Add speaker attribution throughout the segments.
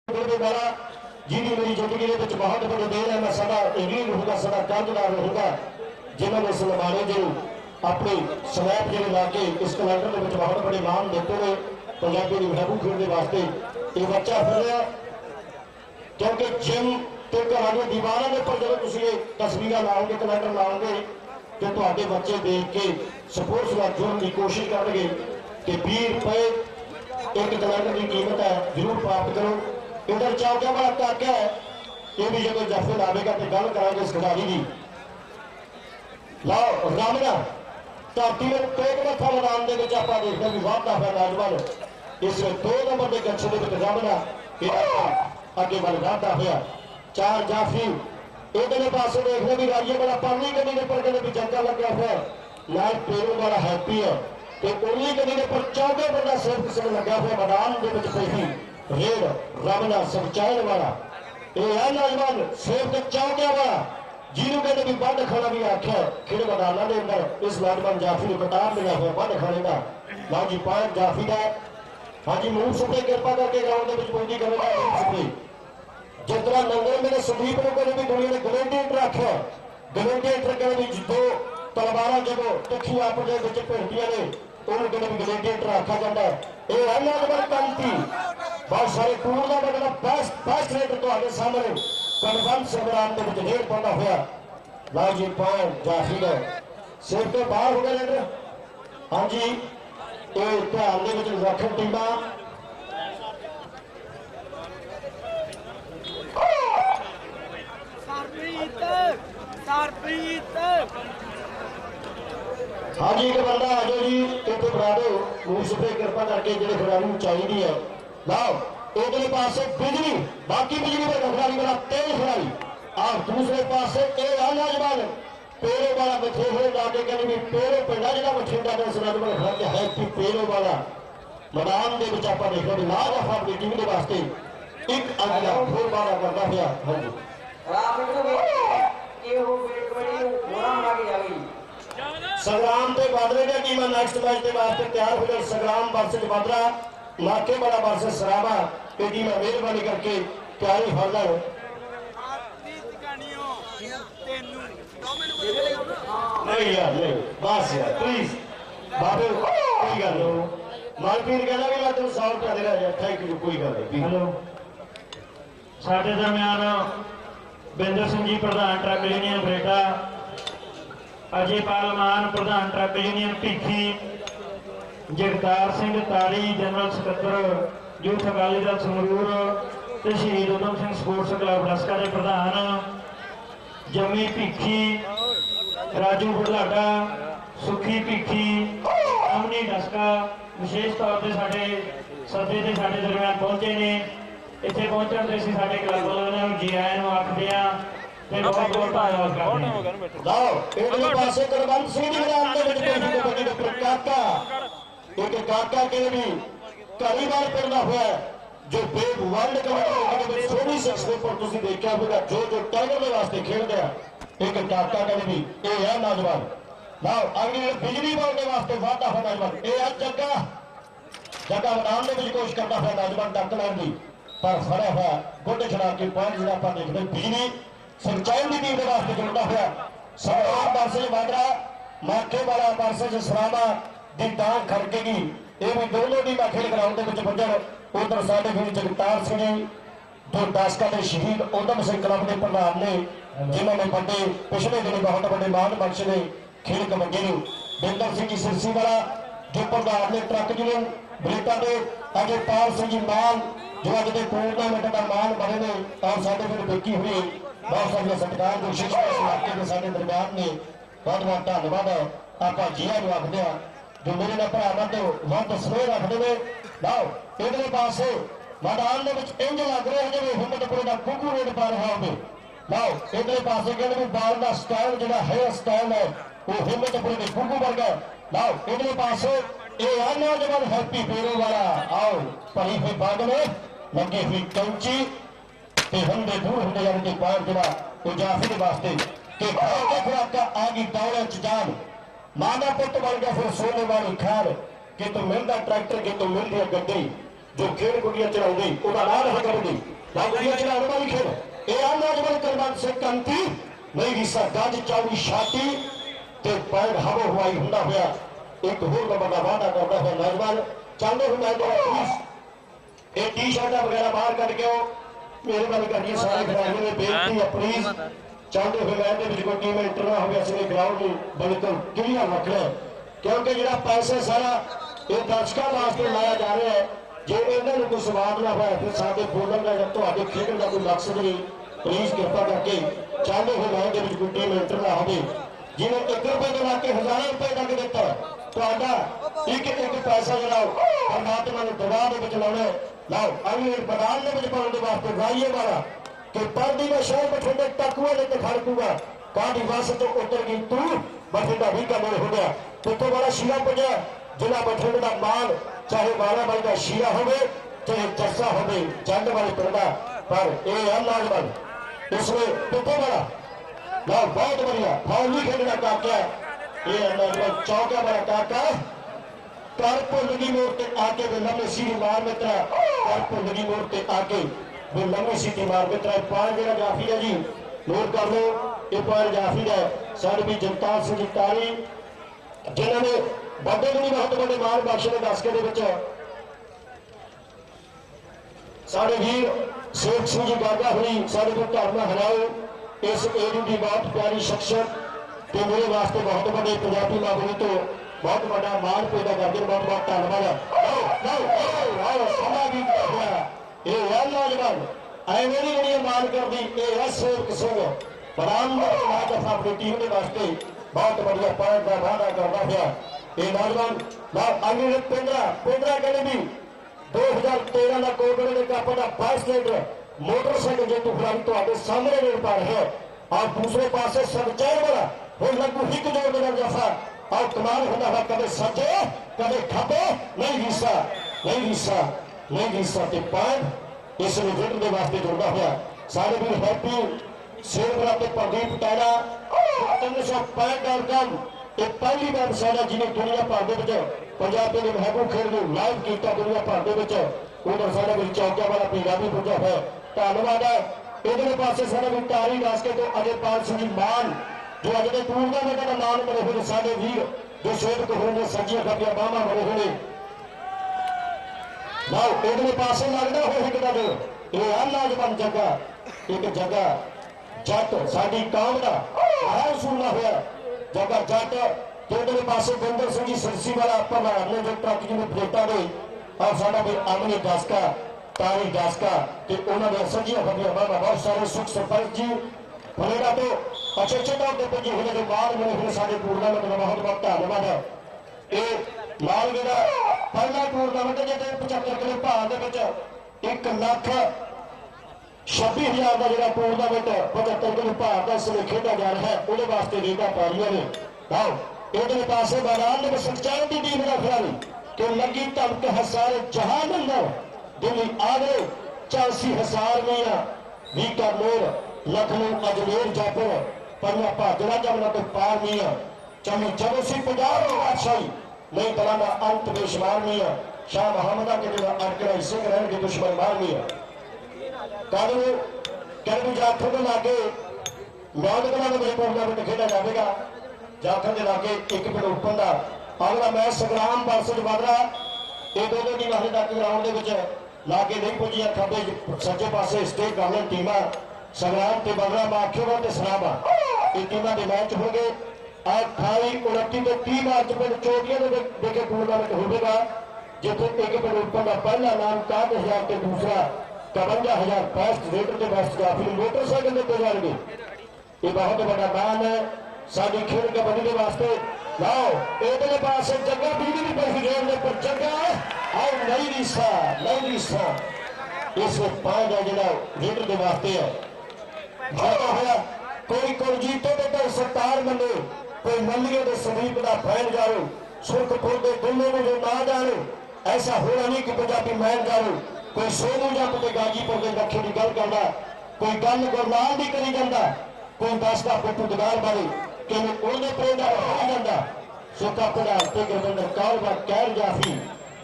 Speaker 1: वाला जिन्हें मेरी जिंदगी के बहुत बड़े देर है, मैं सदा रील रहूंगा, सदा कर्जदार रहूंगा जिन्होंने इस नमाने जो अपने स्नैप जो ला के इस कैलेंडर के बहुत बड़े नाम देते हुए पंजाबी की महबूब खेलने वास्ते ये बच्चा फिर रहा क्योंकि जिम तो घर दीवारों के उपर जो तुम तस्वीर लाओगे कैलेंडर लाओगे तो तुहाडे बच्चे देख के स्पोर्ट्स में जुड़ने की कोशिश करेंगे कि 20 रुपए एक कैलेंडर की कीमत है, जरूर प्राप्त करो। इधर चौकिया वाला काका है, ये भी जो जफे लावेगा तो गल करा इस खिलाड़ी की। लाओ रामना धरती में टोक मथा मैदान के आप देखते भी वाधा है नौजवान इस 2 नंबर के गच्छे के रामना अगे बल वाधा होया। 4 जाफी इधरले पासे देखने भी राइए वाला पानी गड्डी के पर कहते भी जंगा लगा हुआ नाल पेरू वाला हैप्पी है तो उन्हीं गड्डी के पर 14 बंदा सिर्फ किसी लगा हुआ मैदान के पही रेड रामना संचालन वाला ये है नौजवान सिर्फ 14 वाला जिन्हों कहते भी बंद खाना भी आख्या खेल मैदानों के अंदर इस नौजवान जाफी को कतार मिला हुआ बंद खाने का। लो जी पायन जाफी का हाँ जी मूव सुपे कृपा करके ग्राउंड के पूंजी करेगा मूव सुपे जितना नंबर मेरे संदीप ने कहने भी दुनिया ने ग्लेडिएटर आख्या ग्लेडिएटर कहने भी दो तलवारा जब तिखी आपस के भिड़दियां ने उन्होंने कहने भी ग्लेडिएटर आखा जाता है। ये है नौजवान क्रांति बहुत सारे टूर का मतलब बेस्ट रेटर तो सामने कन्फर्म संग्राम के ढेर पाना हुआ। लो जी पायन जाफी का सिर तो बाहर हो गया रेटर हाँ जी ये ध्यान रख टीमां हाँ जी एक बंदा आ जाओ जी इतने बना दो मूव सुपे कृपा करके जो खिलाड़ी चाहिए है। लाओ इधरले पास बिजली बाकी बिजली में खिलाड़ी वाला 3 खिलाड़ी और दूसरे पास नौजवान पेड़ों वाला बठेरे लाके कहने भी पेड़ों पिंडा जो बठिंडा का नौजवान खड़ा है कि पेड़ों वाला मैदान के आप देख रहे लाज आफा अपनी टीम के वास्ते एक अगला फोर बारा करना हुआ। हाँ जी संग्राम के बादरे की टीम नैक्सट मैच के वास्ते तैयार हो गए। संग्राम वर्सेज बादरा नाके वाला वर्सेज सराबा ये टीम मेहरबानी करके तैयारी फड़ लो। नहीं यार नहीं बस यार प्लीज बाबू कोई गल मालपीर कहना भी मैं तेन 100 रुपया दे रहा थैंक यू कोई गल नहीं।
Speaker 2: हेलो साडे दरम्यान बिंदर सिंह जी प्रधान ट्रक यूनियन बरेटा अजय पालमान प्रधान ट्रक यूनियन भीखी जगतार सिंह तारी जनरल सकत्तर यूथ अकाली दल संगरूर ते शहीद उधम सिंह स्पोर्ट्स क्लब रसका के प्रधान जमी भीखी राजू बुढ़लाडा सुखी भीखी अमनी डस्का विशेष तौर पर साढ़े सदे के साढ़े दरम्यान पहुंचे ने इतने पहुंचने से साढ़े क्लब वालों जी आए आखते हैं बहुत बहुत धन्यवाद
Speaker 1: जो बेब वर्ल्ड कप देखा होगा जो जो टाइगर के वास्ते खेल गया एक काका कहने भी ये है नौजवान। लाओ अगली बिजली बोर्ड के वास्ते वादा हो नौजवान ये है जगह जगह मैदान में कोशिश करता है नौजवान डक लैन की पर फड़ा हुआ गोडे छड़ा के पॉइंट जो आप देखते बिजली संचालन की टीम के वास्ते जुड़ता हुआ संग्राम वर्सेज बादरा माखे वाला वर्सेज सरामा दी दांग खड़केगी ये भी दोनों टीम खेल ग्राउंड के पुजन उधर साढ़े फिर जगतार सिंह जो दासका के शहीद उधम सिंह क्लब के प्रधान ने जिन्होंने बड़े पिछले दिन बहुत बड़े मान बख्श ने खेल कबड्डी बिंदर सिंह जी सिरसी वाला जो प्रधान ने ट्रक यूनियन बरेटा के अजय पाल सिंह जी मान जो अज के टूरनामेंट का मान बने ने और साढ़े फिर बेकी हुई बहुत सारे सत्कार जो शिक्षा इलाके के साढ़े दरम्यान ने बहुत बहुत धन्यवाद है आप जिया आखते हैं जो मेरे ने भरावान तो वध स्नेह रखते हैं। लाओ इधरले पास मैदान इंज लग रहा है जिम्मे हिम्मतपुर का कुकू रेड पा रहा हो। लाओ इधरले पास कहते भी बाल का स्टाइल जो हेयर स्टाइल है वो हिम्मतपुर के कुकू वर्गा। लाओ इधरले पास ये नौजवान हैप्पी पेरो वाला आओ भरी हुई बाग में लगी हुई कैंची होंगे दूर होंगे यानी पार जो जाफी के वास्ते कि खुराका आ गई दौड़े जान माना पुत बन गया फिर सोने वाली खैर कि तो मिलता ट्रैक्टर कि तो मिलती है गड्डी जो खेल गुड़िया चलाऊंगी नाम है कबड्डी। बाबूजी चढ़ाने वाली खेल ये नौजवान कुलवंत सिंह कंती नहीं रिसा गज चौड़ी छाती ते पैर हवो हवाई हुंदा होया एक होर बड़ा वादा करता हुआ नौजवान चाहते हुए प्लीज ये टी शर्टा वगैरह बाहर कट के मेरे वाल करिए सारे खिलाड़ियों ने बेनती है प्लीज चाहते हुए मैच कोई टीम एंटर ना हो असली ग्राउंड बिल्कुल क्लियर रख लें क्योंकि जो पैसा सारा ये दर्शकों वास्ते लाया जा रहा है जो इन्होंने कोई स्वाद ना हो फिर साढ़े बोलन का जब थोड़े खेडन का कोई मकसद नहीं प्लीज कृपा करके चाहते हुए मैच कोई टीम एंटर ना हो जिन्हें 1 रुपए के लाके हजारों रुपए तक दिता तो एक पैसा जो परमात्मा ने दबाव में लाना लाओ अगले मैदान में पाने के वास्ते राइए वाला कि पर्दी में शहर बठिंडे टकुए लेके खड़कूगा काटी बस तो उतर गई तू बठिंडा भी कमर हो गया तो बड़ा शीरा पजा जिला बठिंडे का माल चाहे 12 मई का शीरा हो चाहे जस्सा हो चंद वाले पिंडा पर यह नौजवान इसमें पिछो बड़ा ना बहुत बढ़िया फाउल भी खेलना काका ये नौजवान चौका बड़ा काका कर भुलगी मोड़ से आके वे लम्बे सीधी मार मित्रा कर भुलगी मोड़ से आके वे लम्बी सीधी मार मित्रा पॉइंट जो जाफी है जी नोट कर लो ये पॉइंट जाफी है साढ़े भी जगतार सिंह जी तारी जिन्होंने बड़े भी बहुत बड़े मान बख्श ने दस के साढ़े वीर शेख सिंह जी गागा हुई साढ़े को धरना हराओ इस एरिया की बहुत प्यारी शख्सियत तो मेरे वास्ते बहुत बड़े पंजाबी मामले तो बहुत बड़ा मान पैदा करके बहुत बहुत धन्यवाद नौजवान एवं नहीं मान कर दी सेवक सिंह बरामद अपनी टीम के वास्ते बहुत बढ़िया पॉइंट का वादा करता गया ये नौजवान अगले पिंडरा अकेडमी 2013 का कोटड़े ने कप का 22 लीटर मोटरसाइकिल जेतू खिलाड़ी तो सामने नहीं पा रहे और दूसरे पास सरचैन वाला वो लगू हिक जोड़ देना जैसा और कमाल होता है कदे सजे कदे खपे नहीं रीसा ते पॉइंट इस रिजल्ट के वास्ते जुड़ता हुआ सारे भी हैप्पी शेरपुरा ते प्रदीप टाला 365 और कम ये पहली बार साडा जिन्हें दुनिया भर के पंजाबी ने महबूब खेल को लाइव किया दुनिया भर के उधर साडा भी चौकिया वाला पीड़ा भी पुजा है धन्यवाद है इधर पास साडा भी तारी दास के तो अजयपाल सिंह मान जो अज के टूर्नामेंट का नाम बने हुए साडे वीर जो सेवक होने सज्जियां खबियां बाहां बने हुए लाओ इधर पास लगता हो एक दो ये नौजवान जगह एक जगह जट साडी कौम का हाल सुनना हुआ जगह जट इधर पास बिंदर सिंह जी सिरसी वाला प्रधान ने जो ट्रक जी प्लेटा दे और साडा भी अमनी दसका तारी दसका उन्होंने सज्जियां खबियां बाहां बहुत सारे सुख सरपंच जी फलेड़ा तो अच्छे तौर पर पुजे होने के बाद मेरे फिर सारे टूर्नामेंट में बहुत बहुत धन्यवाद है ये लाल मेरा पहला टूर्नामेंट जो 75 किलो भार 1,26,000 का जो टूर्नामेंट 75 किलो भार का इस खेला जा रहा है वो वास्ते लीडा पा रही ने आओ इधर पास मैदान में सच्चाई की टीम का खिलाड़ी कि लगी धमक हसारे जहान अंदर दिल्ली आगरे 84,000 मीया वीका मोर लखनऊ अजमेर जयपुर पंजा भाजड़ा जमना तो पार मीया चमी चौसी पंजाब बादशाही नहीं तलाना अंत बेशुमार मीया शाह मोहम्मदा के जो अटकरा सिंह रहन के दुश्मन मार मीया कानू कैलू जाखर के लागे नौजवानों में टूर्नामेंट खेला जाएगा जाखर के लागे एक मिनट ओपन का अगला मैच संग्राम वर्सेज वादरा ये दोनों टीम हाले तक ग्राउंड के लागे नहीं पुजिया खबे सज्जे पासे स्टे कर लें टीम संग्राम ते बदरा माखेवा ते सराबा ये टीम के मैच हो गए 28 29 तो 30 मार्च में चोटियां देखे टूर्नामेंट होगा जिथे एक मिनट ओपन का पहला नाम 61,000 के दूसरा 52,000 बेस्ट रेटर के बेस्ट काफी मोटरसाइकिल देते जाएंगे ये बहुत बड़ा नाम है साड़ी खेल कबड्डी के वास्ते लाओ इधर पास जगह बीवी भी पैसे जोड़ने पर जगह और नहीं रीसा इस पांच है जो रेटर के वास्ते है ज्यादा होया कोई कुलजीतो के सरकार मने कोई मल्लिए के समीप का फैन जाओ सुरखपुर के दुल्ले में जो ना जानो ऐसा होना नहीं कि पंजाबी मैन जाओ कोई सोनू जप के गाजीपुर के लखे की गल करना कोई गल गुरनाम भी करी जाता कोई दसदा पिट्ठू दगार बारे कि उन्हें प्रेरणा हो जाता सुखा प्रधान ते गुरविंदर कौर का कहर जाफी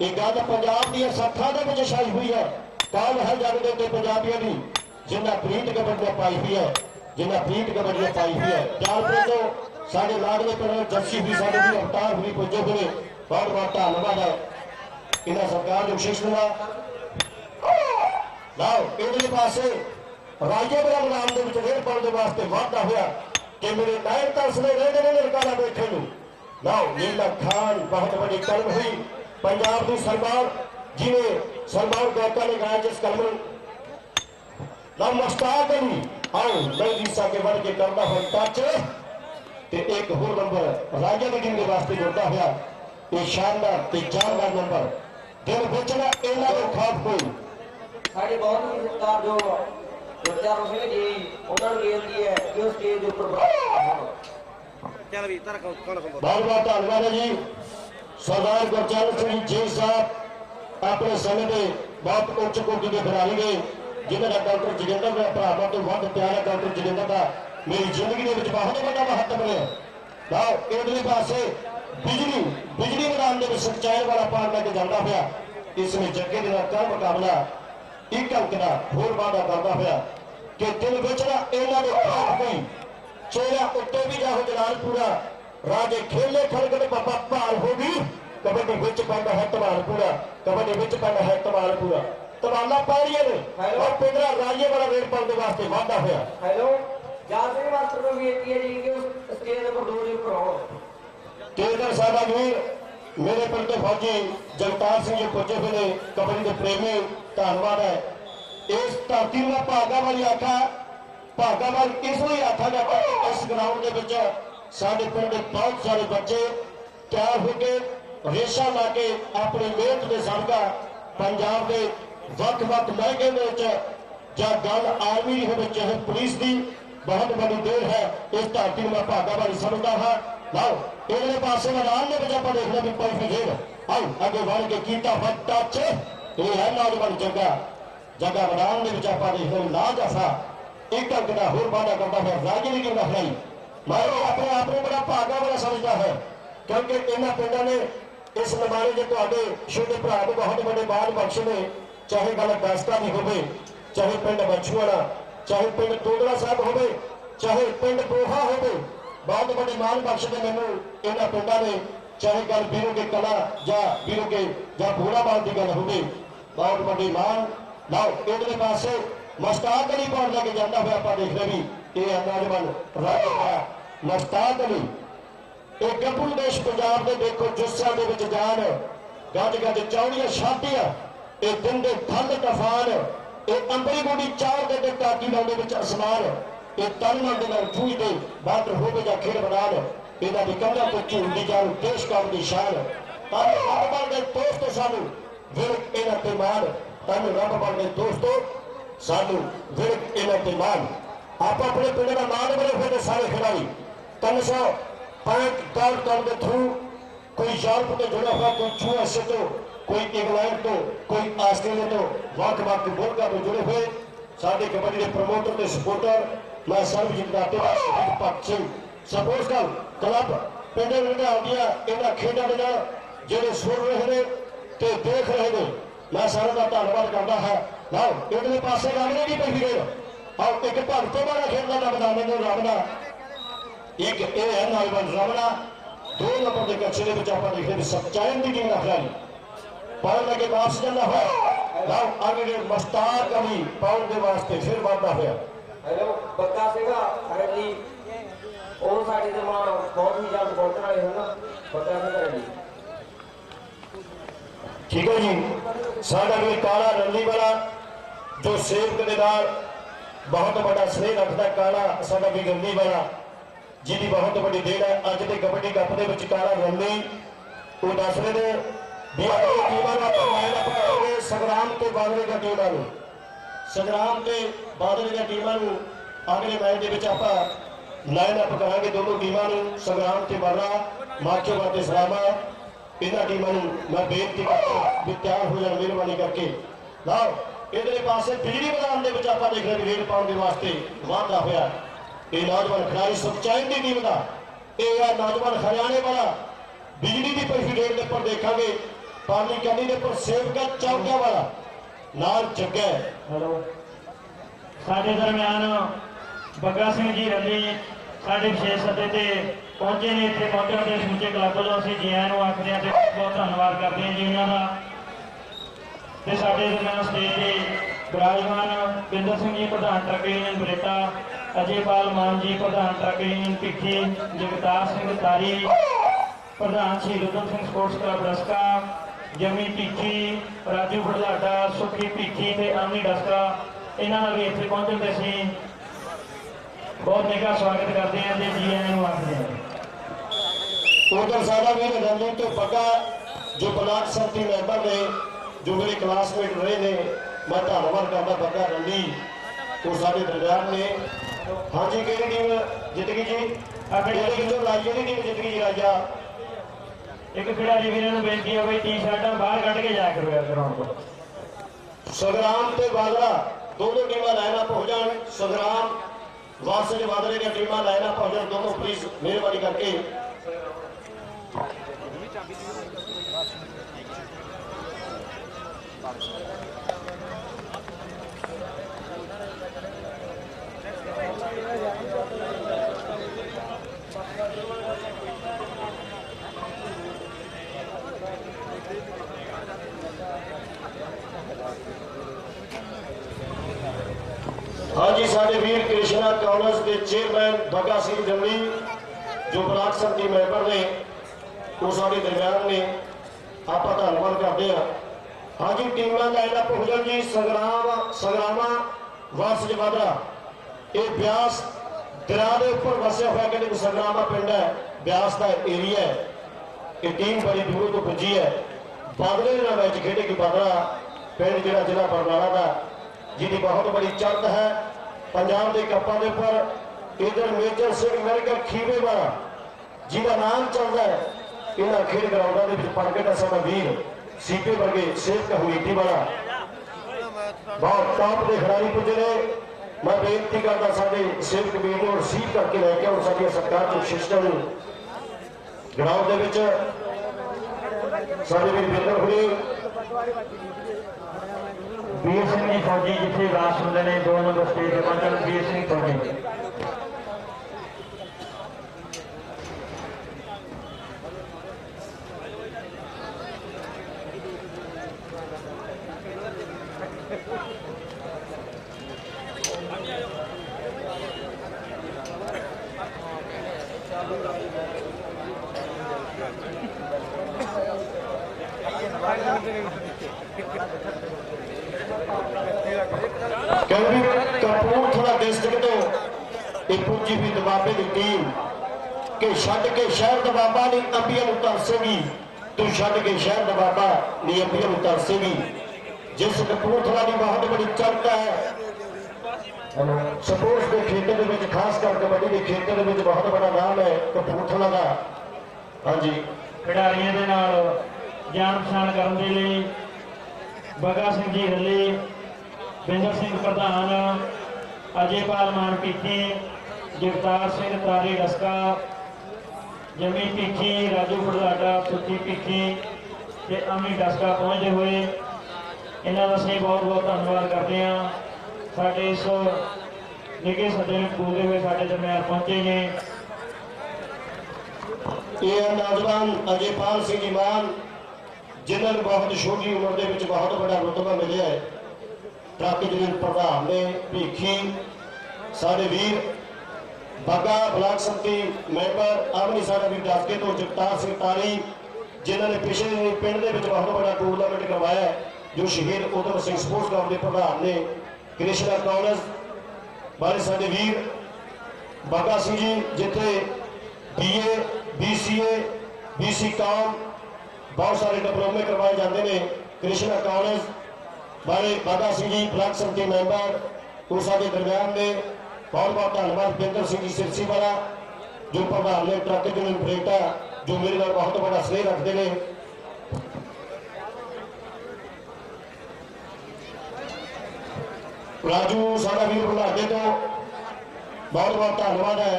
Speaker 1: ये गल पंजाब दी सत्था के छाई हुई है काल है जग के उत्ते पंजाबियों की जिन्ना प्रीत कबड्डी पाई हुई है, जिन्ना प्रीत कबड्डी पाई हुई है। जालपुर तो साढ़े लाडले पिंड जर्सी भी साढ़े भी अवतार भी पुजे हुए बहुत बहुत धन्यवाद है इन्हें सरकार जो बख्शिश मिला। लाओ इधरले पासे राजेपुरा मैदान के रेड पाने वास्ते वादा होया कि मेरे नायक तरसने रह गए रिकार्ड बैठे नूं। लाओ नीला खान बहुत बड़ी कलम हुई पंजाब की सरदार जिन्हें सलमान गौता ने गाया जिस कलम लाओ मुश्ताक अली आओ नईसा के वर्ग के करना हो टच ते एक होर नंबर राजा की टीम के वास्ते जुड़ता हुआ ये शानदार ते जानदार नंबर दिल बेचना इन्ना के खाफ कोई
Speaker 3: साड़ी बहुत ही सत्कार जो गुरजात सिंह जी उन्होंने बेनती है कि उस स्टेज ऊपर
Speaker 1: बहुत बहुत धन्यवाद है जी। सरदार गुरजात सिंह जी साहब अपने समय के बहुत उच्च कोटि के खिलाड़ी गए जिन्होंने डॉक्टर जगिंदर का भरावां तो वध प्यार है डॉक्टर जगिंदर का मेरी जिंदगी के बहुत बड़ा महत्व है। लाओ इधरले पासे बिजली बिजली मैदान के सच्चाई वाला पार लेके जाता हुआ इसमें जगे के नाल मुकाबला एक अंक का होर वादा करता हुआ कि दिल बेचना इन्हों के खाफ कोई चेहरा उत्ते भी जाओ जलालपुरा राजे खेले खड़गड़ बाबा भार होगी कबड्डी विच पैंदा है धमालपुरा कबड्डी विच पैंदा है धमालपुरा तबाला पारिया ने और पिंडरा राजे वाला रेड पाने वास्ते वादा होया।
Speaker 3: हेलो जात सिंह मास्टर को बेनती है जी कि उस स्टेज पर दो जी ऊपर आओ
Speaker 1: केंद्र साहब वीर मेरे पिंड के फौजी जगतार सिंह जी पुजे हुए ने कबड्डी के प्रेमी धन्यवाद है। इस धरती में भागा वाली आखा भागा वाल इसलिए आखा जाता है इस ग्राउंड के विच साडे पिंड के बहुत सारे बच्चे तैयार होकर रेशा ला के अपनी मेहनत के सदका पंजाब के वक्-वक् महंगे गल आर्मी की हो चाहे पुलिस की बहुत बड़ी देर है इस धरती में भागा वाली समझता है। लाओ इधरले पासे मैदान में बजा पर देखना भी पई खेल आओ आगे बढ़ के कीता टच ये है नौजवान जगह मैदान में बजा पर देखना ला जैसा एक अंक का होर वादा करता है राजे की टीम खिलाड़ी मैं अपने आप को बड़ा भागा वाला समझता है क्योंकि इन्होंने पिंडों ने इस नमारे जो तुहाडे छोटे भरा को बहुत बड़े बाल बख्श ने चाहे गल दास्ता की हो चाहे पिंड बछुआड़ा चाहे पिंड तोदड़ा साहब हो चाहे पिंड बोहा हो बहुत बड़ी मान बख्श ने मैनू इन्होंने पिंडों ने चाहे गल वीरों के कला या वीरों के या भूराबाल की गल हो बहुत बड़ी मान। लाओ इधरले पासे मुश्ताक अली पार लेके जाता हुआ आप देख रहे भी ये नौजवान राजा मुश्ताक अली एक गब्बरू देश पंजाब के देखो जुस्सा के विच जान गज गज चौड़ियां छातियां ये दिन के ठंड तूफान ये अंबरी गोडी चार के टाकी लाने विच आसमान ये तन मन के नाल जूझदे बादर होवे जां खेड़ मैदान इहदा दी कंधा तो झूलदी जान देश कौम दी शान तन रब बन गए दोस्तों सानू विरक इन्हां ते मान तन रब बन गए दोस्तों सानू विरक इन्हां ते मान आप अपने पिंड का मान बने हुए सारे खिलाड़ी 300 पॉइंट दौड़ के थ्रू कोई यूरोप तो जुड़ा हुआ कोई यूएसए तो कोई इंग्लैंड तो कोई ऑस्ट्रेलिया तो वक्-वक् मुल्कों तो जुड़े हुए साडे कबड्डी के प्रमोटर ते सपोर्टर मैं सर्वजीत दाते भगत सिंह सपोर्ट क्लब पिंड लुधियाना इन्हां खेडों के नाल जिहड़े सुन रहे हैं ते देख रहे हैं मैं सारा का धन्यवाद करता है। लाओ इधरले पासे रामने की पई फिर आओ एक भगतों वाला खेलना मैदान में रामना एक ये है नौजवान रमना 2 नंबर के कचरे में आप देखते सच्चाई की टीम का खिलाड़ी पाउन लगे वापस जाना हुआ लाओ आगे मुश्ताक अली पाउन के वास्ते फिर वादा हुआ।
Speaker 3: हेलो बक्का सिंह रेडी और साडे ते मां बहुत ही जल्द पहुंचने वाले हैं ना बक्का सिंह रेडी
Speaker 1: ठीक है जी। साडा भी काला रंडी वाला जो सेवक के नाल बहुत बड़ा स्नेह रखता काला साडा भी रंडी वाला जिंदी बहुत बड़ी देर है अज के कबड्डी कप के काला रंडी वो दस रहे हैं भी अपनी टीमां नूं आपां लाइन अप करांगे संग्राम ते बादल दी टीमां नूं संग्राम ते बादल दी टीमां नूं अगले मैच दे विच आपां लाइन अप करांगे दोनों टीमां नूं संग्राम ते बादल माचोवाल ते सलामा इन्हां टीमां नूं मैं बेनती करदा भी तैयार हो जाण मेहरबानी करके। लाओ इधरले पासे बिजली मैदान दे विच आपां देख रहे रेड पाउण दे वास्ते वादा होया ये नौजवान खिलाड़ी सच्चाई की टीम का यह नौजवान हरियाणे वाला बिजली की पई रेड के पर देखा पानी कनी के पर सेवका चौकिया वाला ਨਾਲ ਜੱਗਾ
Speaker 2: ਹੈਲੋ ਸਾਡੇ ਦਰਮਿਆਨ ਬੱਗਾ ਸਿੰਘ ਜੀ ਰੱਲੀ ਸਾਡੇ ਵਿਸ਼ੇਸ਼ ਸੱਦੇ ਤੇ ਪਹੁੰਚੇ ਨੇ। ਇੱਥੇ ਪਹੁੰਚਣ ਦੇ ਸਮੁੱਚੇ ਕਲੱਬ ਵੱਲੋਂ ਅਸੀਂ ਜੀ ਆਇਆਂ ਨੂੰ ਆਖਦੇ ਹਾਂ ਤੇ ਬਹੁਤ ਧੰਨਵਾਦ ਕਰਦੇ ਹਾਂ ਜੀ ਉਹਨਾਂ ਦਾ। ਤੇ ਸਾਡੇ ਦਰਮਿਆਨ ਸਟੇਜ ਤੇ ਵਿਰਾਜਮਾਨ ਬਿੰਦਰ ਸਿੰਘ ਜੀ ਪ੍ਰਧਾਨ ਟਰੱਕ ਯੂਨੀਅਨ ਬਰੇਟਾ, ਅਜੇਪਾਲ ਮਾਨ ਜੀ ਪ੍ਰਧਾਨ ਟਰੱਕ ਯੂਨੀਅਨ ਭਿੱਖੀ, ਜਗਤਾਰ ਸਿੰਘ ਤਾਰੀ ਪ੍ਰਧਾਨ ਸ਼ਹੀਦ ਊਧਮ ਸਿੰਘ ਸਪੋਰਟਸ ਕਲੱਬ ਰਸਕਾ, ਜਮੀ ਭਿੱਖੀ, ਰਾਜੂ ਬੜਲਾਡਾ, ਸੁਖੀ ਭਿੱਖੀ ਤੇ ਅਮਨੀ ਡਸਕਾ, ਇਹਨਾਂ ਦਾ ਵੀ ਇੱਥੇ ਪਹੁੰਚਣ ਤੇ ਅਸੀਂ ਬਹੁਤ ਨਿੱਘਾ ਸਵਾਗਤ ਕਰਦੇ ਹਾਂ ਤੇ ਜੀ ਆਇਆਂ ਨੂੰ ਆਖਦੇ ਹਾਂ।
Speaker 1: ਉਧਰ ਸਾਡਾ ਵੀਰ ਰੰਜੂ ਤੇ ਬੱਗਾ ਜੋ ਬਲਾਕ ਸੰਮਤੀ ਮੈਂਬਰ ਨੇ, ਜੋ ਮੇਰੇ ਕਲਾਸਮੇਟ ਰਹੇ ਨੇ, ਮੈਂ ਧੰਨਵਾਦ ਕਰਦਾ ਬੱਗਾ ਰੰਡੀ ਉਹ ਸਾਡੇ ਦਰਮਿਆਨ ਨੇ। ਹਾਂਜੀ ਕਿਹੜੀ ਟੀਮ ਜਿੱਤ ਗਈ ਜੀ? ਜਿਹੜੇ ਕਿਦੋਂ ਰਾਜਾ ਦੀ ਟੀਮ ਜਿੱਤ ਗਈ ਜੀ। ਰਾਜਾ
Speaker 2: ਇੱਕ ਖਿਡਾਰੀ ਵੀਰਾਂ ਨੂੰ ਬੇਨਤੀ ਹੈ ਬਈ ਟੀ-ਸ਼ਰਟਾਂ ਬਾਹਰ ਕੱਢ ਕੇ ਜਾਇਆ ਕਰੋ ਯਾਰ ਗਰਾਊਂਡ ਤੋਂ।
Speaker 1: ਸੰਗਰਾਮ ਤੇ ਬਾਦਰਾ ਦੋਨੋਂ ਟੀਮਾਂ ਲਾਈਨ ਅਪ ਹੋ ਜਾਣ। ਸੰਗਰਾਮ ਵਾਰਸੇ ਦੇ ਬਾਦਰੇ ਦੀਆਂ ਟੀਮਾਂ ਲਾਈਨ ਅਪ ਹੋ ਜਾਣ ਦੋਨੋਂ, ਪਲੀਜ਼ ਮਿਹਰਬਾਨੀ ਕਰਕੇ। ਹਾਂਜੀ ਸਾਡੇ ਵੀਰ ਕ੍ਰਿਸ਼ਨਾ ਕਾਲਜ ਦੇ ਚੇਅਰਮੈਨ ਬੱਗਾ ਸਿੰਘ ਜੰਗਲੀ ਜੋ ਬਲਾਕ ਸੰਮਤੀ ਮੈਂਬਰ ਨੇ ਉਹ ਸਾਡੇ ਦਰਮਿਆਨ ਨੇ, ਆਪਾਂ ਧੰਨਵਾਦ ਕਰਦੇ ਹਾਂ। ਹਾਂਜੀ ਟੀਮਾਂ ਲਾਈਨ ਅਪ ਹੋ ਜਾਣ ਜੀ। ਸੰਗਰਾਮਾ ਵਾਰਸ ਜਵਾਦਰਾ ਇਹ ਬਿਆਸ ਦਰਿਆ ਦੇ ਉੱਪਰ ਵਸਿਆ ਹੋਇਆ ਕਹਿੰਦੇ ਸੰਗਰਾਮਾ ਪਿੰਡ ਹੈ, ਬਿਆਸ ਦਾ ਏਰੀਆ ਹੈ। ਇਹ ਟੀਮ ਬੜੀ ਦੂਰੋਂ ਤੋਂ ਪੁੱਜੀ ਹੈ। ਬਾਦਲੇ ਦੇ ਨਾਲ ਮੈਚ ਖੇਡੇਗੀ ਬਾਦਰਾ ਪਿੰਡ ਜਿਹੜਾ ਜ਼ਿਲ੍ਹਾ ਬਰਨਾਲਾ ਦਾ, ਜਿਹਦੀ ਬਹੁਤ ਬੜੀ ਚੜ੍ਹਤ ਹੈ ਪੰਜਾਬ ਦੇ ਕੱਪਾਂ ਦੇ ਉੱਪਰ। ਇਧਰ ਮੇਜਰ ਸਿੰਘ ਮੈਡੀਕਲ ਖੀਵੇ ਵਾਲਾ ਜਿਹਦਾ ਨਾਮ ਚੱਲਦਾ ਹੈ ਇਹਨਾਂ ਖੇਡ ਗਰਾਊਂਡਾਂ ਦੇ ਵਿੱਚ ਪੜਕੇ ਦਾ ਸਾਡਾ ਵੀਰ ਸੀਪੇ ਵਰਗੇ ਸੇਵਕ ਹਮੀਦੀ ਵਾਲਾ ਬਹੁਤ ਟਾਪ ਦੇ ਖਿਡਾਰੀ ਪੁੱਜੇ ਨੇ। ਮੈਂ ਬੇਨਤੀ ਕਰਦਾ ਸਾਡੇ ਸੇਵਕ ਵੀਰ ਨੂੰ ਰਿਸੀਵ ਕਰਕੇ ਲੈ ਕੇ ਆਉਣ ਸਾਡੀਆਂ ਸਰਕਾਰ ਦੇ ਸਿਸਟਮ ਨੂੰ ਗਰਾਊਂਡ ਦੇ ਵਿੱਚ। ਸਾਡੇ ਵੀਰ ਬਿੰਦਰ ਹੋਏ
Speaker 2: ਵੀਰ ਸਿੰਘ ਜੀ ਫੌਜੀ ਜਿੱਥੇ ਰਾਸ ਹੁੰਦੇ ਨੇ 2 ਨੰਬਰ ਸਟੇਜ ਤੇ ਪਹੁੰਚਣ। ਵੀਰ ਸਿੰਘ ਫੌਜੀ
Speaker 1: ਕਹਿੰਦੀ ਕਪੂਰਥਲਾ ਡਿਸਟ੍ਰਿਕਟ ਤੋਂ ਇਹ ਪੁੱਜੀ ਵੀ ਦਬਾਬੇ ਦੀ ਟੀਮ ਕਿ ਛੱਡ ਕੇ ਸ਼ਹਿਰ ਦਬਾਬਾ ਨਹੀਂ ਅੰਬੀਆਂ ਨੂੰ ਤਰਸੇਗੀ, ਤੂੰ ਛੱਡ ਕੇ ਸ਼ਹਿਰ ਦਬਾਬਾ ਨਹੀਂ ਅੰਬੀਆਂ ਨੂੰ ਤਰਸੇਗੀ। ਜਿਸ ਕਪੂਰਥਲਾ ਦੀ ਬਹੁਤ ਬੜੀ ਚਰਚਾ ਹੈ ਸਪੋਰਟਸ ਦੇ ਖੇਤਰ ਦੇ ਵਿੱਚ, ਖਾਸ ਕਰ ਕਬੱਡੀ ਦੇ ਖੇਤਰ ਦੇ ਵਿੱਚ ਬਹੁਤ ਬੜਾ ਨਾਮ ਹੈ ਕਪੂਰਥਲਾ ਦਾ। ਹਾਂਜੀ
Speaker 2: ਖਿਡਾਰੀਆਂ ਦੇ ਨਾਲ ਜਾਣ ਪਛਾਣ ਕਰਨ ਦੇ ਲਈ ਬੱਗਾ ਸਿੰਘ ਜੀ ਰੱਲੀ, ਬਿੰਦਰ ਸਿੰਘ ਪ੍ਰਧਾਨ, ਅਜੇਪਾਲ ਮਾਨ ਭਿੱਖੀ, ਜਗਤਾਰ ਸਿੰਘ ਤਾਰੀ ਰਸਕਾ, ਜਮੀ ਭਿੱਖੀ, ਰਾਜੂ ਬੜਲਾਡਾ, ਸੁੱਖੀ ਭਿੱਖੀ ਤੇ ਅਮੀ ਡਸਕਾ ਪਹੁੰਚਦੇ ਹੋਏ ਇਹਨਾਂ ਦਾ ਅਸੀਂ ਬਹੁਤ ਬਹੁਤ ਧੰਨਵਾਦ ਕਰਦੇ ਹਾਂ। ਸਾਡੇ ਇਸ ਨਿੱਘੇ ਸੱਦੇ ਨੂੰ ਪੂਰਦੇ ਹੋਏ ਸਾਡੇ ਦਰਮਿਆਨ ਪਹੁੰਚੇ ਨੇ।
Speaker 1: ਇਹ ਨੌਜਵਾਨ ਅਜੇਪਾਲ ਸਿੰਘ ਜੀ ਮਾਨ ਜਿਨ੍ਹਾਂ ਨੂੰ ਬਹੁਤ ਛੋਟੀ ਉਮਰ ਦੇ ਵਿੱਚ ਬਹੁਤ ਵੱਡਾ ਰੁਤਬਾ ਮਿਲਿਆ ਹੈ। ਟਰੱਕ ਯੂਨੀਅਨ ਪ੍ਰਧਾਨ ਨੇ ਭਿੱਖੀ, ਸਾਡੇ ਵੀਰ ਬਾਗਾ ਬਲਾਕ ਸੰਮਤੀ ਮੈਂਬਰ ਅਮਨੀ ਸਾਡਾ ਵੀਰ ਡਸਕੇ ਤੋਂ ਜਗਤਾਰ ਸਿੰਘ ਤਾਰੀ ਜਿਨ੍ਹਾਂ ਨੇ ਪਿਛਲੇ ਪਿੰਡ ਦੇ ਵਿੱਚ ਬਹੁਤ ਵੱਡਾ ਟੂਰਨਾਮੈਂਟ ਕਰਵਾਇਆ ਹੈ, ਜੋ ਸ਼ਹੀਦ ਊਧਮ ਸਿੰਘ ਸਪੋਰਟਸ ਕਲੱਬ ਦੇ ਪ੍ਰਧਾਨ ਨੇ। ਕ੍ਰਿਸ਼ਨਾ ਕਾਲਜ ਵਾਲੇ ਸਾਡੇ ਵੀਰ ਬਾਗਾ ਸਿੰਘ ਜੀ ਜਿੱਥੇ BA BCA BCom बहुत सारे डिप्लोमे करवाए जाते हैं। कृष्णा कॉलेज बारे बागा सिंह जी ब्लॉक संमति मैंबर वो सारे दरम्यान ने बहुत बहुत धन्यवाद। बिंदर सिंह जी सिरसी वाला जो प्रधान ने ट्रक यूनियन बरेटा जो मेरे नाल बहुत बड़ा स्नेह रखते हैं। राजू साडा वीर बुलाडे तो बहुत बहुत धन्यवाद है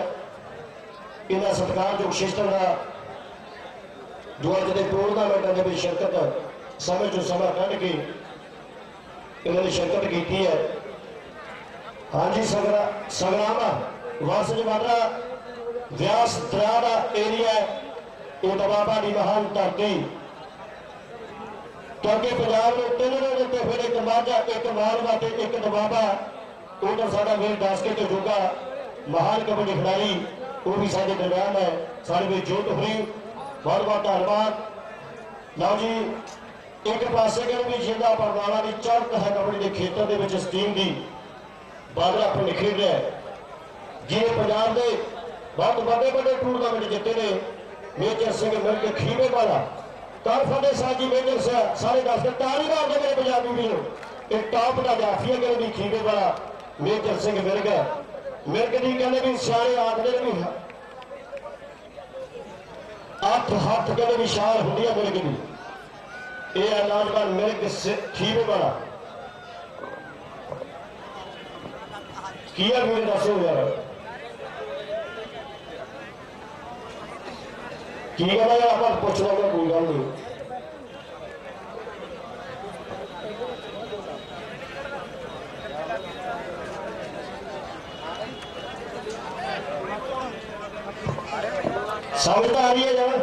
Speaker 1: इन्होंने सत्कारयोग सिस्टम का जो अज के टूरनामेंटों में शिरकत समय जो समा कढ़ के इन्होंने शिरकत की है। हाँ जी, संग्रामा वस जमाना व्यास दरिया का एरिया ये दबाबा की महान धरती, क्योंकि पंजाब में 3 रोज उत्ते फिर एक माझा, एक मालवा ते एक दबाबा। उधर साडा वीर दासके तो जोगा महान कबड्डी खिलाड़ी वो भी साडे दरम्यान है। साडे भी जोत हुई, बहुत बहुत धन्यवाद। लो जी, एक पासे कहते भी जिंदा परवाना की चढ़त है कबड्डी के खेतर के स्टीम की बादल अपने निखर रहा है। जिन्हें पंजाब के बहुत बड़े बड़े टूरनामेंट जीते ने, मेजर सिंह मिल के खीवे वाला कर फतेह साहब जी, मेजर सिंह सारे दस ताली मार के मेरे पंजाबी भी एक टॉप का जाफिया कहते भी खीवे वाला मेजर सिंह मिर्ग। मिर्ग की कहते भी सियाने आखते भी 8 हाथ कहते भी शाल होंगी मिर्ग की। यह है नौजवान मिर्ग खीवे वाला। किया भी दसो यार की गल है, आप पूछ लो, कोई गल नहीं। समझ तो आ रही है यार,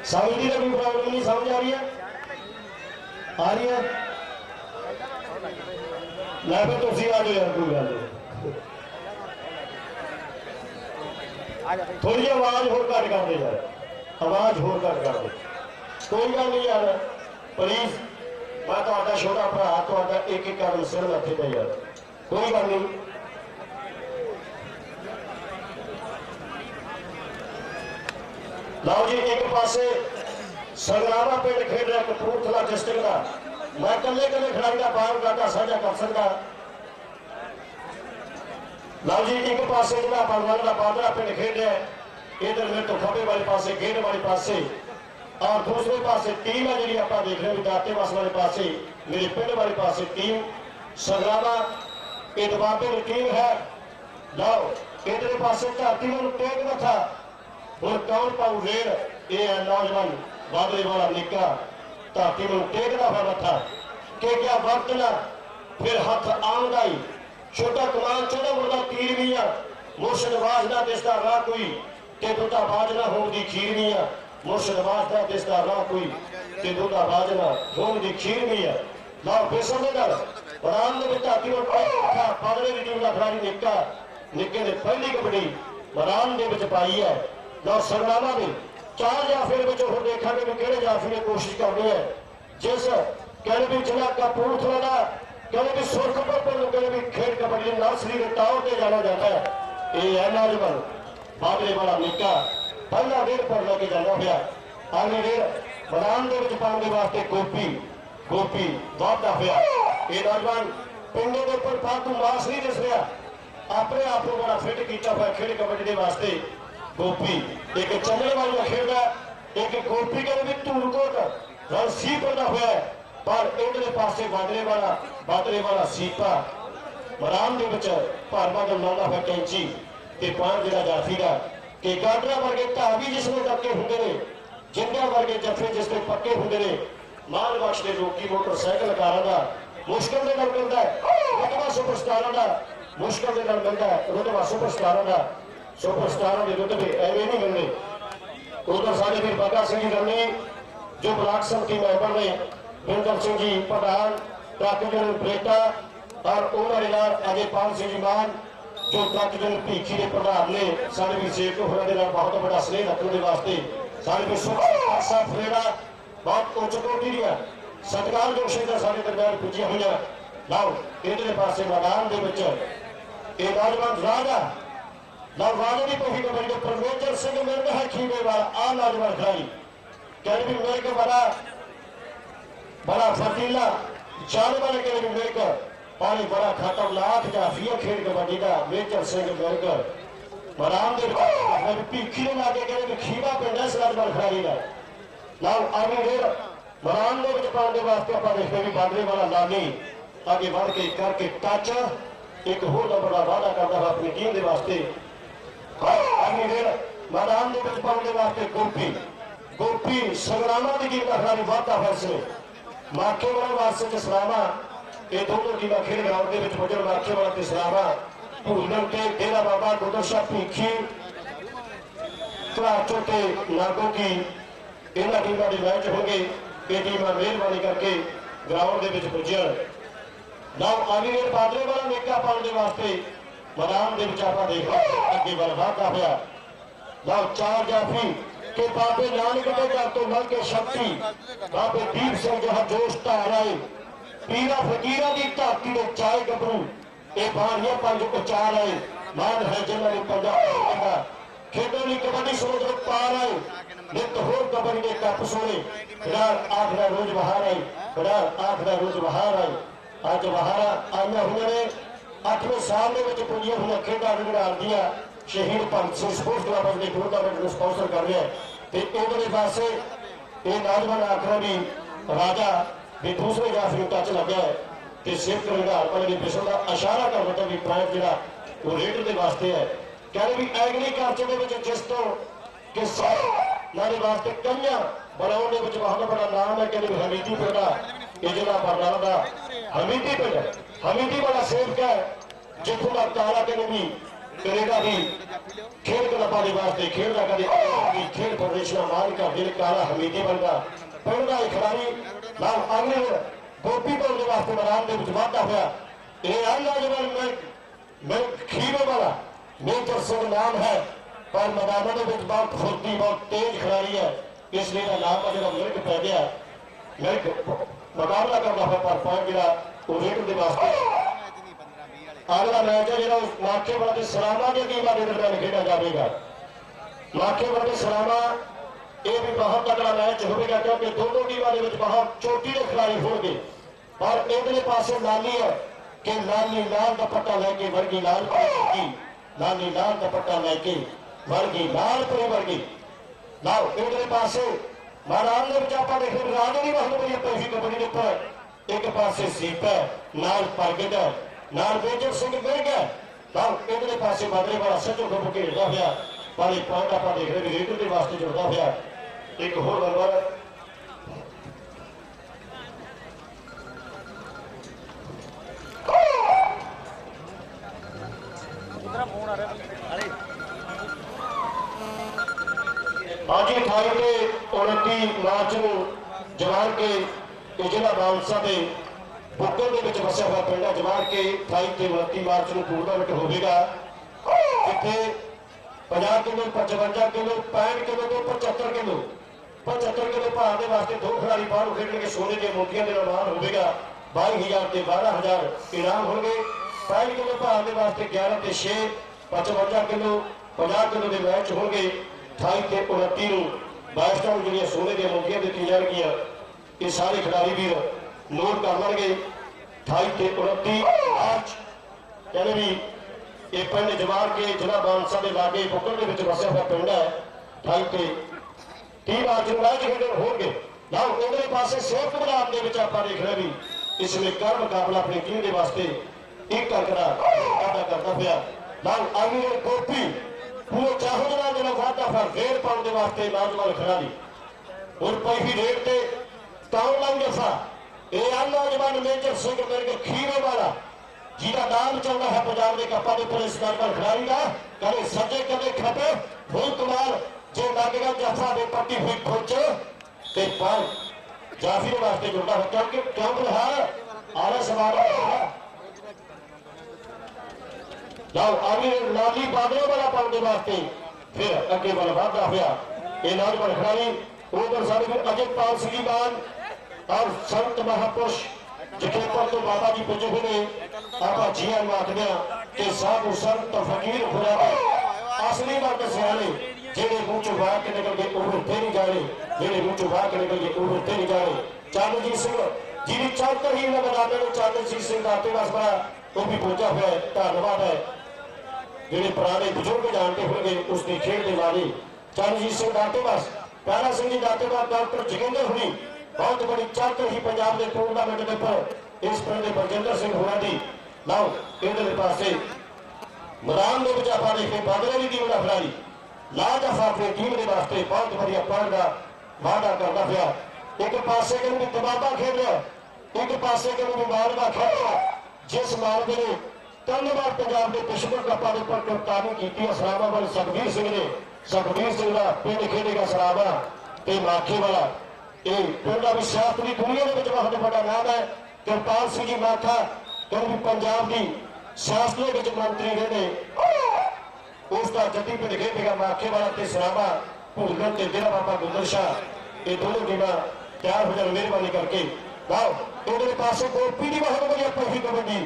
Speaker 1: समझ की तो कोई प्रॉब्लम नहीं, समझ आ रही है, आ रही है। मैं फिर तुम आ जाओ यार, कोई गल नहीं। थोड़ी आवाज होर घट कर दे यार, आवाज होर घट कर दे, कोई गल नहीं यार प्लीज। मैं तो छोटा भरा तो एक एक कदम सिर मथे पे यार, कोई गल नहीं। लो जी, एक पासे संग्रामा पिंड खेड रहा कपूरथला डिस्ट्रिक्ट का। मैं कले कले खिलाड़ी का बायोडाटा साझा कर सकता। लो जी, एक पासे जिला पलवल का बादरा पिंड खेड रहा है, इधर मेरे तो खब्बे वाले पासे गेट वाले पासे, और दूसरे पासे टीम है जी आप देख रहे हो दाते बस वाले पासे मेरे पिंड वाले पासे टीम संग्रामा ये दबाबे की टीम है। लो इधर पासे धरती में टेक मथा और कौन पाऊ रेड़, ये है नौजवान बादले वाला निका धरती में टेकदा फिर मथा के क्या वक्त ना फिर हथ आमदा ही छोटा कमान 14 मुर्दा तीर भी आ मुर्शद आवाज ना दिसदा राह कोई ते दुधा बाज ना होण दी खीर भी आ। मुर्शद आवाज ना दिसदा राह कोई ते दुधा बाज ना होण दी खीर भी आ। लो बेसर दे गल मैदान दे विच धरती में बादले दी टीम दा खिलाड़ी निक्का निक्के ने पहली कबड्डी मैदान दे विच पाई है। लो संग्रामा दे 4 जाफिर विच होर देखांगे भी किहड़े जाफिर ने कोशिश करदे है। जिस कहने भी जिला कपूरथला दा कहने भी सुरखपुर पर कहने भी खेल कबड्डी नर्सरी के तौर पर जाना जाता है। ये है नौजवान बादले वाला निक्का पहला डेढ़ पर लेके जाना हुआ अगले डेढ़ मैदान के पाने वास्ते गोपी गोपी वापदा हुआ। ये नौजवान पिंडे के उपर फालतू मास नहीं दिस रहा, अपने आप को बड़ा फिट किया हुआ खेल कबड्डी के वास्ते। गोपी एक चंद्र वाली का खेलता, एक गोपी के भी धूलकोट रन सी पड़ता हुआ है, पर इधर पासे बादले वाला सीपा मैदान के भारवा जो लाना हुआ कैंची ते पान जिला जाफी का कि गाडरा वर्गे धावी जिसमें धक्के होंगे ने, जिंदा वर्गे जफे जिसमें पक्के होंगे ने, माल बख्श के रोकी मोटरसाइकिल कारां दा मुश्किल के नाल मिलता है, रुतबा सुपरस्टारां दा मुश्किल के नाल मिलता है, रुतबा सुपरस्टारां दा सुपरस्टारां दे रुतबे एवें नहीं मिलने। उधर साडे वीर बागा सिंह जी रन्नी जो ब्लॉक समिति मैंबर ने, विंदर सिंह जी प्रधान ट्रक यूनियन बरेटा और उन्होंने नाल अजयपाल सिंह जी मान जो ट्रक यूनियन भीखी के प्रधान ने, साडे वीर शेख होरां दे नाल बहुत बड़ा स्नेह रखने के वास्ते साडे वीर सुखा फरेड़ा बहुत उच्च कोटि दी सत्कार जो शहीदां साडे दरबार पुजियां होईयां। लाओ इधरले पासे मैदान दे विच ये नौजवान राजा लाओ राजा की कोही कबड्डी के परमेश्वर सिंह मिर्ग है खीवे वाला आ नौजवान खिलाड़ी कहने भी मिर्ग बड़ा फर्तीला जाने वाले कहने भी मिर्ग पानी बड़ा खतरनाक जाफिया खेल कबड्डी का मेजर सिंह मिर्ग मैदान के भीखी ने लाके कहने भी खीवा पिंड है इस नौजवान खिलाड़ी का। लाओ आगे रेड़ मैदान के पाने वास्ते आप देखते भी बादले वाला लानी आगे बढ़ के करके टच एक होर बड़ा वादा करता है अपनी टीम के वास्ते। आगे रेड़ मैदान के पाने वास्ते गोपी गोपी संग्रामा की टीम का खिलाड़ी वादा फैसले माके वाले वास्ते सलामा ਇਹ ਦੋਨੋਂ ਟੀਮਾਂ ਖੇਡ ਗਰਾਊਂਡ ਦੇ ਵਿੱਚ ਪੁੱਜਣ ਮਾਖੇ ਵਾਲਾ ਤੇ ਸਰਾਵਾ ਭੂਲਣ ਤੇ ਡੇਰਾ ਬਾਬਾ ਗੋਦਰ ਸ਼ਾਹ ਭੀਖੀ ਘਰਾਚੋ ਤੇ ਨਾਗੋ ਕੀ ਇਹਨਾਂ ਟੀਮਾਂ ਦੇ ਮੈਚ ਹੋਣਗੇ। ਇਹ ਟੀਮਾਂ ਮਿਹਰਬਾਨੀ ਕਰਕੇ ਗਰਾਊਂਡ ਦੇ ਵਿੱਚ ਪੁੱਜਣ। ਨਾਓ ਆਲੀਗੇਟ ਬਾਦਲੇ ਵਾਲਾ ਮੇਕਾ ਪਾਉਣ ਦੇ ਵਾਸਤੇ मैदान के विचार देख अगे बल वाधा होया। नाउ चार जाफी के बाबे नानक के घर तो लग के शक्ति बाबे दीप सिंह जहां जोश धार आए पीरा फकीरा की धरती के चाय गबरू ये बाणिया पंज उचार आए मान है जिन्होंने पंजाब खेडों की कबड्डी समुद्र पार आए नित होर कबड्डी के कप सोने खिलाड़ आखिरा रोज बहार आए खिलाड़ आखिरा रोज बहार आए अज बहारा आईया हुई ने 8वें साल के पुजिया हुई खेडा निगरान शहीद भगत सिंह स्पोर्ट्स क्लब के टूर्नामेंट को स्पॉन्सर कर रहा है। इधर पासे ये नौजवान आखिर भी राजा भी दूसरे जाफरी टच लगे तो सिर्फ निगरान वाले की पिछल का इशारा कर मतलब भी पॉइंट जो वो रेडर के वास्ते है कहते भी एग्रीकल्चर के जिस तो कि सारे वास्ते कन्या बनाने में बहुत बड़ा नाम है कहते हमीदी पिंड ये जिला बरनाला का हमीदी पिंड हमीदी वाला सेवक है जितों का काला कहते भी कनेडा भी खेल क्लबा के वास्ते खेलता कभी खेल प्रदर्शन मान कर दिल काला हमीदी बनता पिंड का खिलाड़ी नाम अंग्रेज गोपी पाने के वास्ते मैदान के वाधा होया खीरे वाला मेजर सिंह नाम है पर मैदानों के बहुत फुर्ती बहुत तेज खिलाड़ी है इसलिए नाम जो मिल्क पै गया मिल्क मुकाबला करता है पर पॉइंट जो रेडर के वास्ते अगला मैच है जो माखे वाला सलामा के टीम के दरम्यान खेड़ा जाएगा। माखे वाले सलामा ये भी बहुत तगड़ा मैच होगा क्योंकि दोनों टीमों के बहुत चोटी के खिलाड़ी होंगे और इधर पासे नाली है कि नाली लाल दुपट्टा लेके वर्गी लाल परी नाली लाल दुपट्टा लेके वर्गी लाल परी वर्गी नाउ इधर पासे मैदान के आप देख राजे की बहुत बड़ी पैसी कबड्डी के उपर एक पासे सीप है नाल परगट है नाल मेजर सिंह विरग है नाउ इधर पासे बदले वाला सजो गब घेरता हुआ पर एक पॉइंट आप देख रहे रेडर के वास्ते जुड़ता हुआ एक होर नंबर आज 28 मार्च को जवान के जिला मानसा के बुक्कर के वसिया हुआ पिंड है जवान के 28 मार्च को टूरनामेंट होगा जिथे 50 किलो 55 किलो 65 किलो तो 75 किलो भार के वास्ते दो खिलाड़ी बाहर खेल के सोने के मोतियों के इनाम होगा 22,000 से 12,000 इनाम होंगे 65 किलो भार के वास्ते 11 से 6 55 किलो 50 किलो के मैच होंगे 28 से 29 बाइस्टाउन जो सोने की मोतियां दी जाएगियां ये सारे खिलाड़ी भी नोट कर लेंगे 28 से 29 मार्च कहने भी ये पिंड जवार के जिला मानसा के लागे बुक्कर के वसिया हुआ पिंड है 28 से 30 मार्च को मैच खेडे होंगे ना उधर पासे सेवक मैदान के आप देख रहे भी इसमें कर मुकाबला अपनी टीम के वास्ते एक करकड़ा करता पाया ना आगे गोपी पूरे चाहो जना जो वादा फिर रेड पाने के वास्ते नौजवान खिलाड़ी और पही रेड से टाउन लाइन जैसा ये नौजवान मेजर सिंह मेरे खीरे वाला जिला नाम चलता है पंजाब के कपा के पुलिस खिलाड़ी का कदे सजे कदे खपे फुल कुमार जो लगेगा जफा के पट्टी हुई खोचे ते पर जाफी वास्ते जुड़ता है क्योंकि क्यों फिलहाल आर सवार आगे लाली बादलों वाला पाने वास्ते फिर अगे वाल वाधा हुआ ये नौजवान खिलाड़ी उधर सारे अजयपाल सिंह मान और संत महापुरुष जखेपर तो बाबा जी पुजे हुए आप जी आखने कि साधु संत फकीर खुदा असली बात सियाने जेडे मुंह चो बाहर के निकल के उभरते नहीं जाने जेडे मुंह चो बाहर के निकल के उभरते नहीं जाने चरणजीत सिंह जिन्हें चौकर ही मैदान में चरणजीत सिंह का बस बड़ा वो भी पहुंचा हुआ है धन्यवाद है ਜਿਹੜੇ ਪੁਰਾਣੇ ਬਜ਼ੁਰਗ ਜਾਣਦੇ ਹੋਣਗੇ ਉਸ ਦੀ ਖੇਡ ਦੇ ਵਾਲੀ ਚਰਨਜੀਤ ਸਿੰਘ ਦਾਤੇਵਾਸ ਪਿਆਰਾ ਸਿੰਘ ਜੀ ਦਾਤੇਵਾਸ ਡਾਕਟਰ ਜਗਿੰਦਰ ਹੁਣੀ ਬਹੁਤ ਬੜੀ ਚਰਚ ਰਹੀ ਪੰਜਾਬ ਦੇ ਟੂਰਨਾਮੈਂਟ ਦੇ ਉੱਪਰ ਇਸ ਪਿੰਡ ਦੇ ਬਲਜਿੰਦਰ ਸਿੰਘ ਹੋਰਾਂ ਦੀ ਨਾਓ ਇਧਰਲੇ ਪਾਸੇ ਮੈਦਾਨ ਦੇ ਵਿੱਚ ਆਪਾਂ ਦੇਖੇ ਬਾਦਲੇ ਦੀ ਟੀਮ ਦਾ ਖਿਡਾਰੀ ਲਾਜਵਾਬ ਆਪਣੀ ਟੀਮ ਦੇ ਵਾਸਤੇ ਬਹੁਤ ਵਧੀਆ ਪੁਆਇੰਟ ਦਾ ਵਾਅਦਾ ਕਰਦਾ ਪਿਆ ਇੱਕ ਪਾਸੇ ਕਹਿੰਦੇ ਦਬਾਬਾ ਖੇਡ ਰਿਹਾ एक पासे कभी मालवा खेलिया जिस मालवे ने 3 बार पंजाब के विश्व कपां दे उपर कप्तानी की। सरावा वाले सुखबीर सिंह ने, सुखबीर सिंह का पिंड खेलेगा सरावा ते माखे वाला ये पिंड का भी सियासत की दुनिया के बहुत बड़ा नाम है। कृपाल सिंह जी माखा कभी पंजाब की सियासत के मंत्री रहे उसका जद्दी पिंड खेलेगा माखे वाला ते सरावा भूलगढ़ ते डेरा बाबा गुंदर शाह ये दोनों टीम तैयार हो जाए मेहरबानी करके। लाओ इधर पासे गोपी की बहुत बढ़िया पही कबड्डी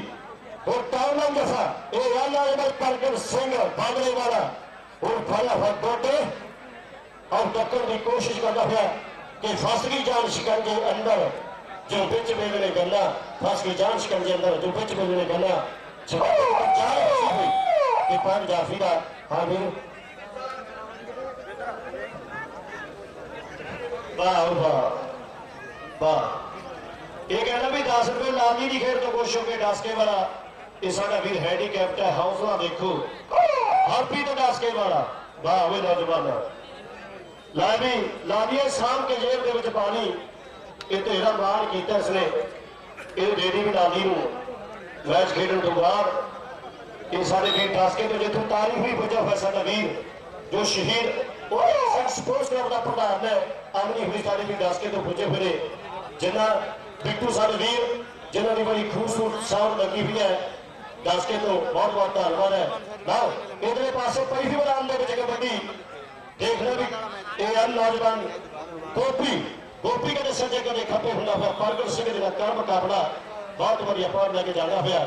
Speaker 1: और टाउन जैसा ये यार करकट सिंह बागले वाला और फटाफट गोटे और टक्कर की कोशिश करता हुआ कि फस गई जान शिकंजे अंदर जो बिच बेलने गला फस गई जान शिकंजे अंदर जो बिच बेलने गला पान जाफी का। हाँ भी वाह वाह वाह ये कहना भी 10 रुपए लाली की खेल तो खुश हो गए डास्के वाला ये साडा वीर हैंडीकैप्ट है। हौसला देखो हापी तो डास्के वाला वाह वे नौजवान ला भी लालिए शाम के जेब के विच पानी ये तो एड़ा मान किया इसने ये डेरी भी लाली मैच खेडन तो बाद ये सारे वीर डास्के तो जितों तारीफ ही पुजा हुआ साडा वीर जो शहीद स्पोर्ट्स क्लब का प्रधान है आमनी हुई सारे वीर डास्के तो पुजे फिरे जिन्ना बिट्टू सारे वीर जिन्होंने बड़ी खूबसूरत साउंड लगी हुई है डास्के तो बहुत बहुत धन्यवाद है। लाओ इधर पासे पही मैदान के कबड्डी देखना भी ये नौजवान गोपी गोपी कदे सजे कदे खपे होंगे हुआ परगट सिंह का कर मुकाबला बहुत बढ़िया पॉइंट लेके जाना हुआ।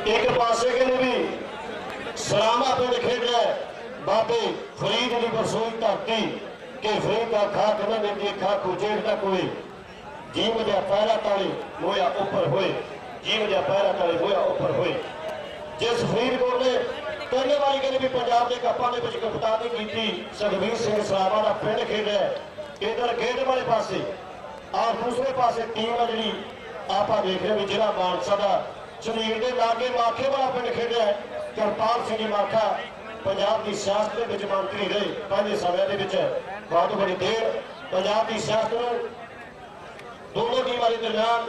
Speaker 1: एक पासे के लिए भी सलामा पिंड खेड रहा है बाबे फरीद की बरसोई धरती के फरीद का खा कदम ने देखा कुचेड़ का कोई जीव जहा पैरा ताले मोया ऊपर होए जीव जहा पैरा ताले मोया ऊपर होए जिस फरीदकोट ने पहले बारी के भी पंजाब के कपां के विच कप्तानी की सुखबीर सिंह सलामा का पिंड खेड रहा है इधर गेट वाले पासे और दूसरे पासे टीम है जी आप देख रहे हो जिला मानसा का शरीर के लागे माखे वाला पिंड खेलिया है। करपाल सिंह जी माखा पंजाब की सियासत के मंत्री रहे पहले समय के बहुत बड़ी देर पंजाब की सियासत में दोनों टीमों के दरमियान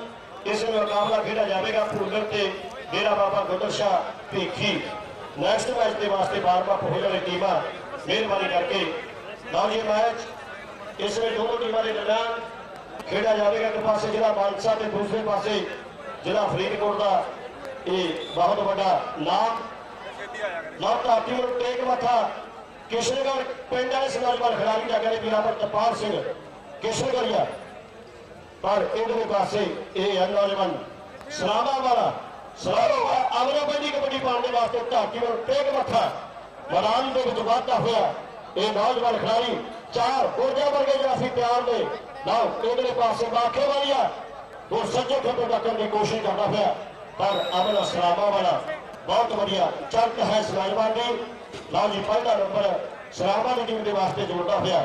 Speaker 1: इस मुकाबला खेड़ा जाएगा। भूलगढ़ से डेरा बाबा गुंदर शाह भीखी नैक्सट मैच के वास्ते बार-बार हो जाने टीम मेहरबानी करके लाओ ये मैच इसमें दोनों टीमों के दरमियान खेड़ा जाएगा। एक पासे जिला मानसा के दूसरे पासे जिला फरीदकोट का ये बहुत बड़ा नाम धरती टेक मथा किशनगढ़ पिंड वाले से नौजवान खिलाड़ी जाकर बीरावर तपाल सिंह किशनगढ़िया पर इधर पासे ये नौजवान सलामा वाला अमरा बड़ी कबड्डी पाने वास्ते धरती टेक मथा मैदान के वाधा हुआ ये नौजवान खिलाड़ी 4 ऊर्जा वर्गे जाफी तैयार ने लाओ इधर पासे माखे वालिया और सज्जे खब्बे टक्कर की कोशिश करता हुआ पर अमन सलामा वाला बहुत बढ़िया चलत है सलाजमान की। लो जी पहला नंबर सलामा की टीम के वास्ते जोड़ता हुआ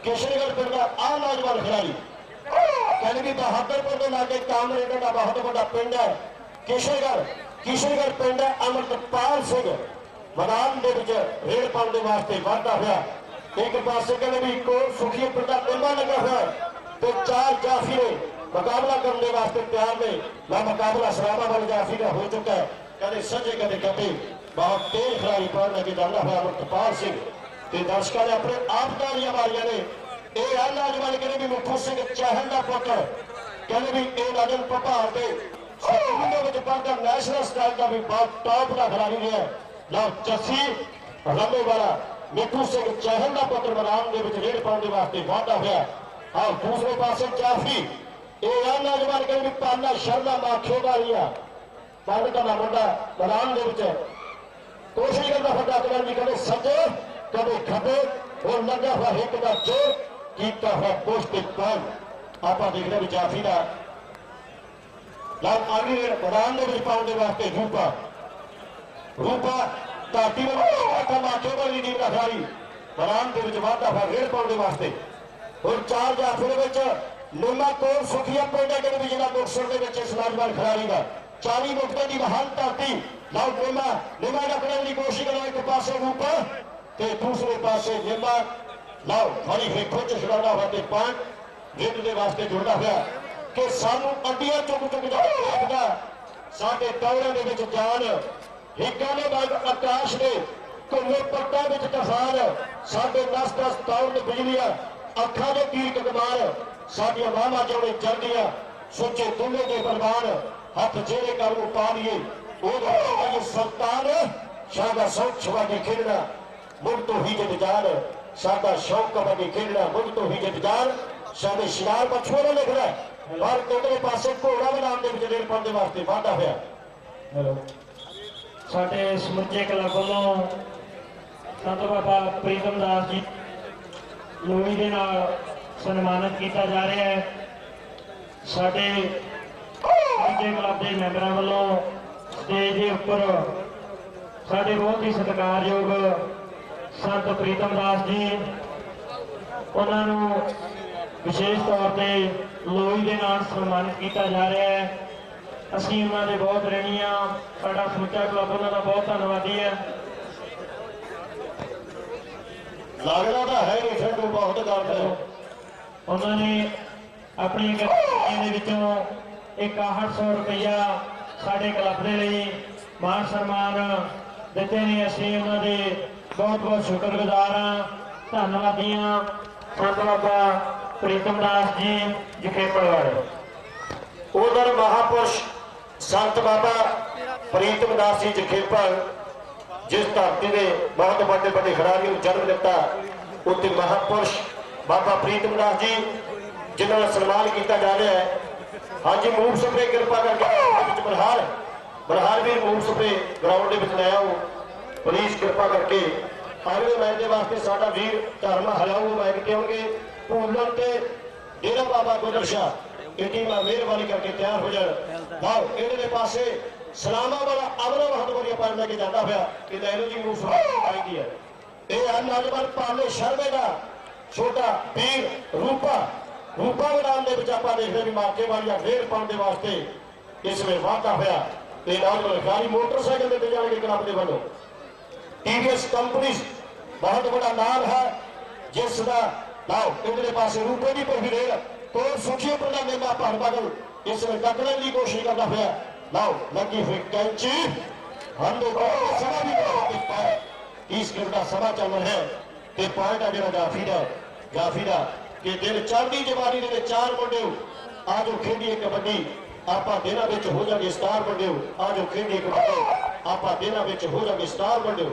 Speaker 1: किशनगढ़ पिंड का आ नौजवान खिलाड़ी कहने की बहादुरपुर के लागे कामरेड का बहुत बड़ा पिंड है किशनगढ़ पिंड है। अमृतपाल सिंह मैदान के रेड़ पाने वास्ते वाधा हुआ एक पासे कहने भी कोल सुखी पिंड का टिम्बा लगा हुआ तो 4 जाफी ने मुकाबला करने वास्ते तैयार ने। ना मुकाबला सलामा वाले जाफी का हो चुका है कदे सजे कदे कदे बहुत तेज खिलाड़ी पर लगे जाना हुआ अमृतपाल सिंह ते दर्शकों ने अपने आप तालियां मारिया ने। यह है नौजवान कहने भी मिठू सिंह चहल का पुत्र कहने भी ये नौजवान प्रभाव के पढ़ता नैशनल स्टाइल का भी बहुत टॉप का खिलाड़ी है। लो जस्सी रमे वाला मिठू सिंह चहल का पुत्र मैदान के रेड पाने वास्ते वाधा हुआ। और दूसरे पास जाफी यह है नौजवान कहने भी पाना शर्मा माखे वाली पानी का मुंडा मैदान के कोशिश करता फटा कदम कदे सजे कदे खबे और लगा हुआ हिट का जोर कीता हुआ पौष्टिक पान आप देखने भी जाफी का लाभ आगे मैदान के पाने वास्ते रूपा घाटी माथे वाली टीम का खिलाड़ी मैदान के वाधा हुआ रेड पाने वास्ते और 4 जाफी निमा कोल सुखिया पिंड है भी जिला मुक्तसर के नौजवान खिलाड़ी का 40 मुक्तों की महान धरती लाओ निमा रखने की कोशिश करो। एक पास रूपा ते दूसरे पास निमा लाओ बड़ी वेखो च छुड़ा हुआ ते पान जिद के वास्ते जुड़ता हुआ कि सानू अंडियां चुक देखता साडे दौरे के जान हिक्का ने बाग आकाश ने घुमे पट्टा तफान साडे 10-10 दौड़ बिजलियां अखा के तीर कमार साडियां मामा जोड़े चलदियां सोचे दुल्हे के बलवान हाथ जेरे कर पा लिए सुल्तान साडा शौक कबड्डी खेलना मुल्क तो ही जित जान साडा शौक कबड्डी खेलना मुल्क तो ही जित जान साडे शिकार पछुआ लिखना पर उधरे पासे घोड़ा मैदान के रेल पाने वास्ते वाधा हुआ।
Speaker 2: साडे समੁੱਚੇ क्लब ਵੱਲੋਂ संत बाबा प्रीतम दास जी लोही ਦੇ ਨਾਲ ਸਨਮਾਨਿਤ ਕੀਤਾ ਜਾ ਰਿਹਾ ਹੈ। ਸਾਡੇ ਸਮੁੱਚੇ ਕਲੱਬ ਦੇ ਮੈਂਬਰਾਂ ਵੱਲੋਂ ਸਟੇਜ ਦੇ ਉੱਪਰ ਸਾਡੇ ਬਹੁਤ ਹੀ ਸਤਿਕਾਰਯੋਗ ਸੰਤ ਪ੍ਰੀਤਮ ਦਾਸ ਜੀ ਉਹਨਾਂ ਨੂੰ ਵਿਸ਼ੇਸ਼ ਤੌਰ ਤੇ ਲੋਹੀ ਦੇ ਨਾਲ ਸਨਮਾਨਿਤ ਕੀਤਾ ਜਾ ਰਿਹਾ ਹੈ। ਅਸੀਂ ਉਹਨਾਂ ਦੇ ਬਹੁਤ ਰਣੀ ਆ। ਸਾਡਾ ਸਮੁੱਚਾ ਕਲੱਬ ਉਹਨਾਂ ਦਾ ਬਹੁਤ ਧੰਨਵਾਦੀ ਹੈ।
Speaker 1: ਲੱਗਦਾ ਤਾਂ ਹੈ ਨਹੀਂ ਫਿਰ ਬਹੁਤ ਕਰਦੇ
Speaker 2: ਉਹਨਾਂ ਨੇ ਆਪਣੀ ਗੱਡੀਆਂ ਦੇ ਵਿੱਚੋਂ 6100 ਰੁਪਇਆ ਸਾਡੇ ਕਲੱਬ ਦੇ ਲਈ ਮਾਨ ਸਨਮਾਨ ਦਿੱਤੇ ਨੇ। ਅਸੀਂ ਉਹਨਾਂ ਦੇ ਬਹੁਤ ਬਹੁਤ ਸ਼ੁਕਰਗੁਜ਼ਾਰ ਹਾਂ, ਧੰਨਵਾਦੀ ਹਾਂ। ਸੰਤ ਬਾਬਾ ਪ੍ਰੀਤਮ ਦਾਸ ਜੀ ਜਖੇਪੜ ਵਾਲੇ
Speaker 1: उधर महापुरुष संत बाबा प्रीतम दास जी जखेपड़ जिस धरती ने बहुत बड़े बड़े खिलाड़ियों को जन्म दिता उत्ते महापुरुष बाबा प्रीतम दास जी जिन्होंने सन्मान किया जा रहा है। हाँ जी मूव सप्रे कृपा करके बरहाल भी मूव सप्रे ग्राउंड के लाया हो प्लीज कृपा करके अगले मैच के वास्ते साडा वीर धर्म हलाऊ मैच के होंगे भूलन ते डेरा बाबा गुजर शाह टीम मेहरबानी करके तैयार हो जाए। वाओ इहदे पासे सलामा वाला अमला बहुत बढ़िया पार लेके जाता हुआ कि लैलो जी मूव आई है। यह नौजवान पाले शर्मे का छोटा वीर रूपा मैदान के आप देखते भी मार्के वाली फेर पाने वास्ते इसमें वाधा होया। नौजवान खिलाड़ी मोटरसाइकिल पर जाएंगे क्लब के वालों टीवीएस कंपनी बहुत बड़ा नाम है जिसका लाओ इधर पासे रूपे की पर भी रेल तो सुखी अपना मेमा भर बदल इसमें टकने की कोशिश करता हुआ लाओ लगी हुई कैंची हम समा भी 30 मिनट का समा चल रहा है ते पॉइंट है जो जाफी का कि दिल चढ़ती जवानी के 4 मुंडे आज खेडिए कबड्डी आप दिनों में हो जाए स्टार बने आज खेडिए कबड्डी आप दिनों में हो जाए स्टार बने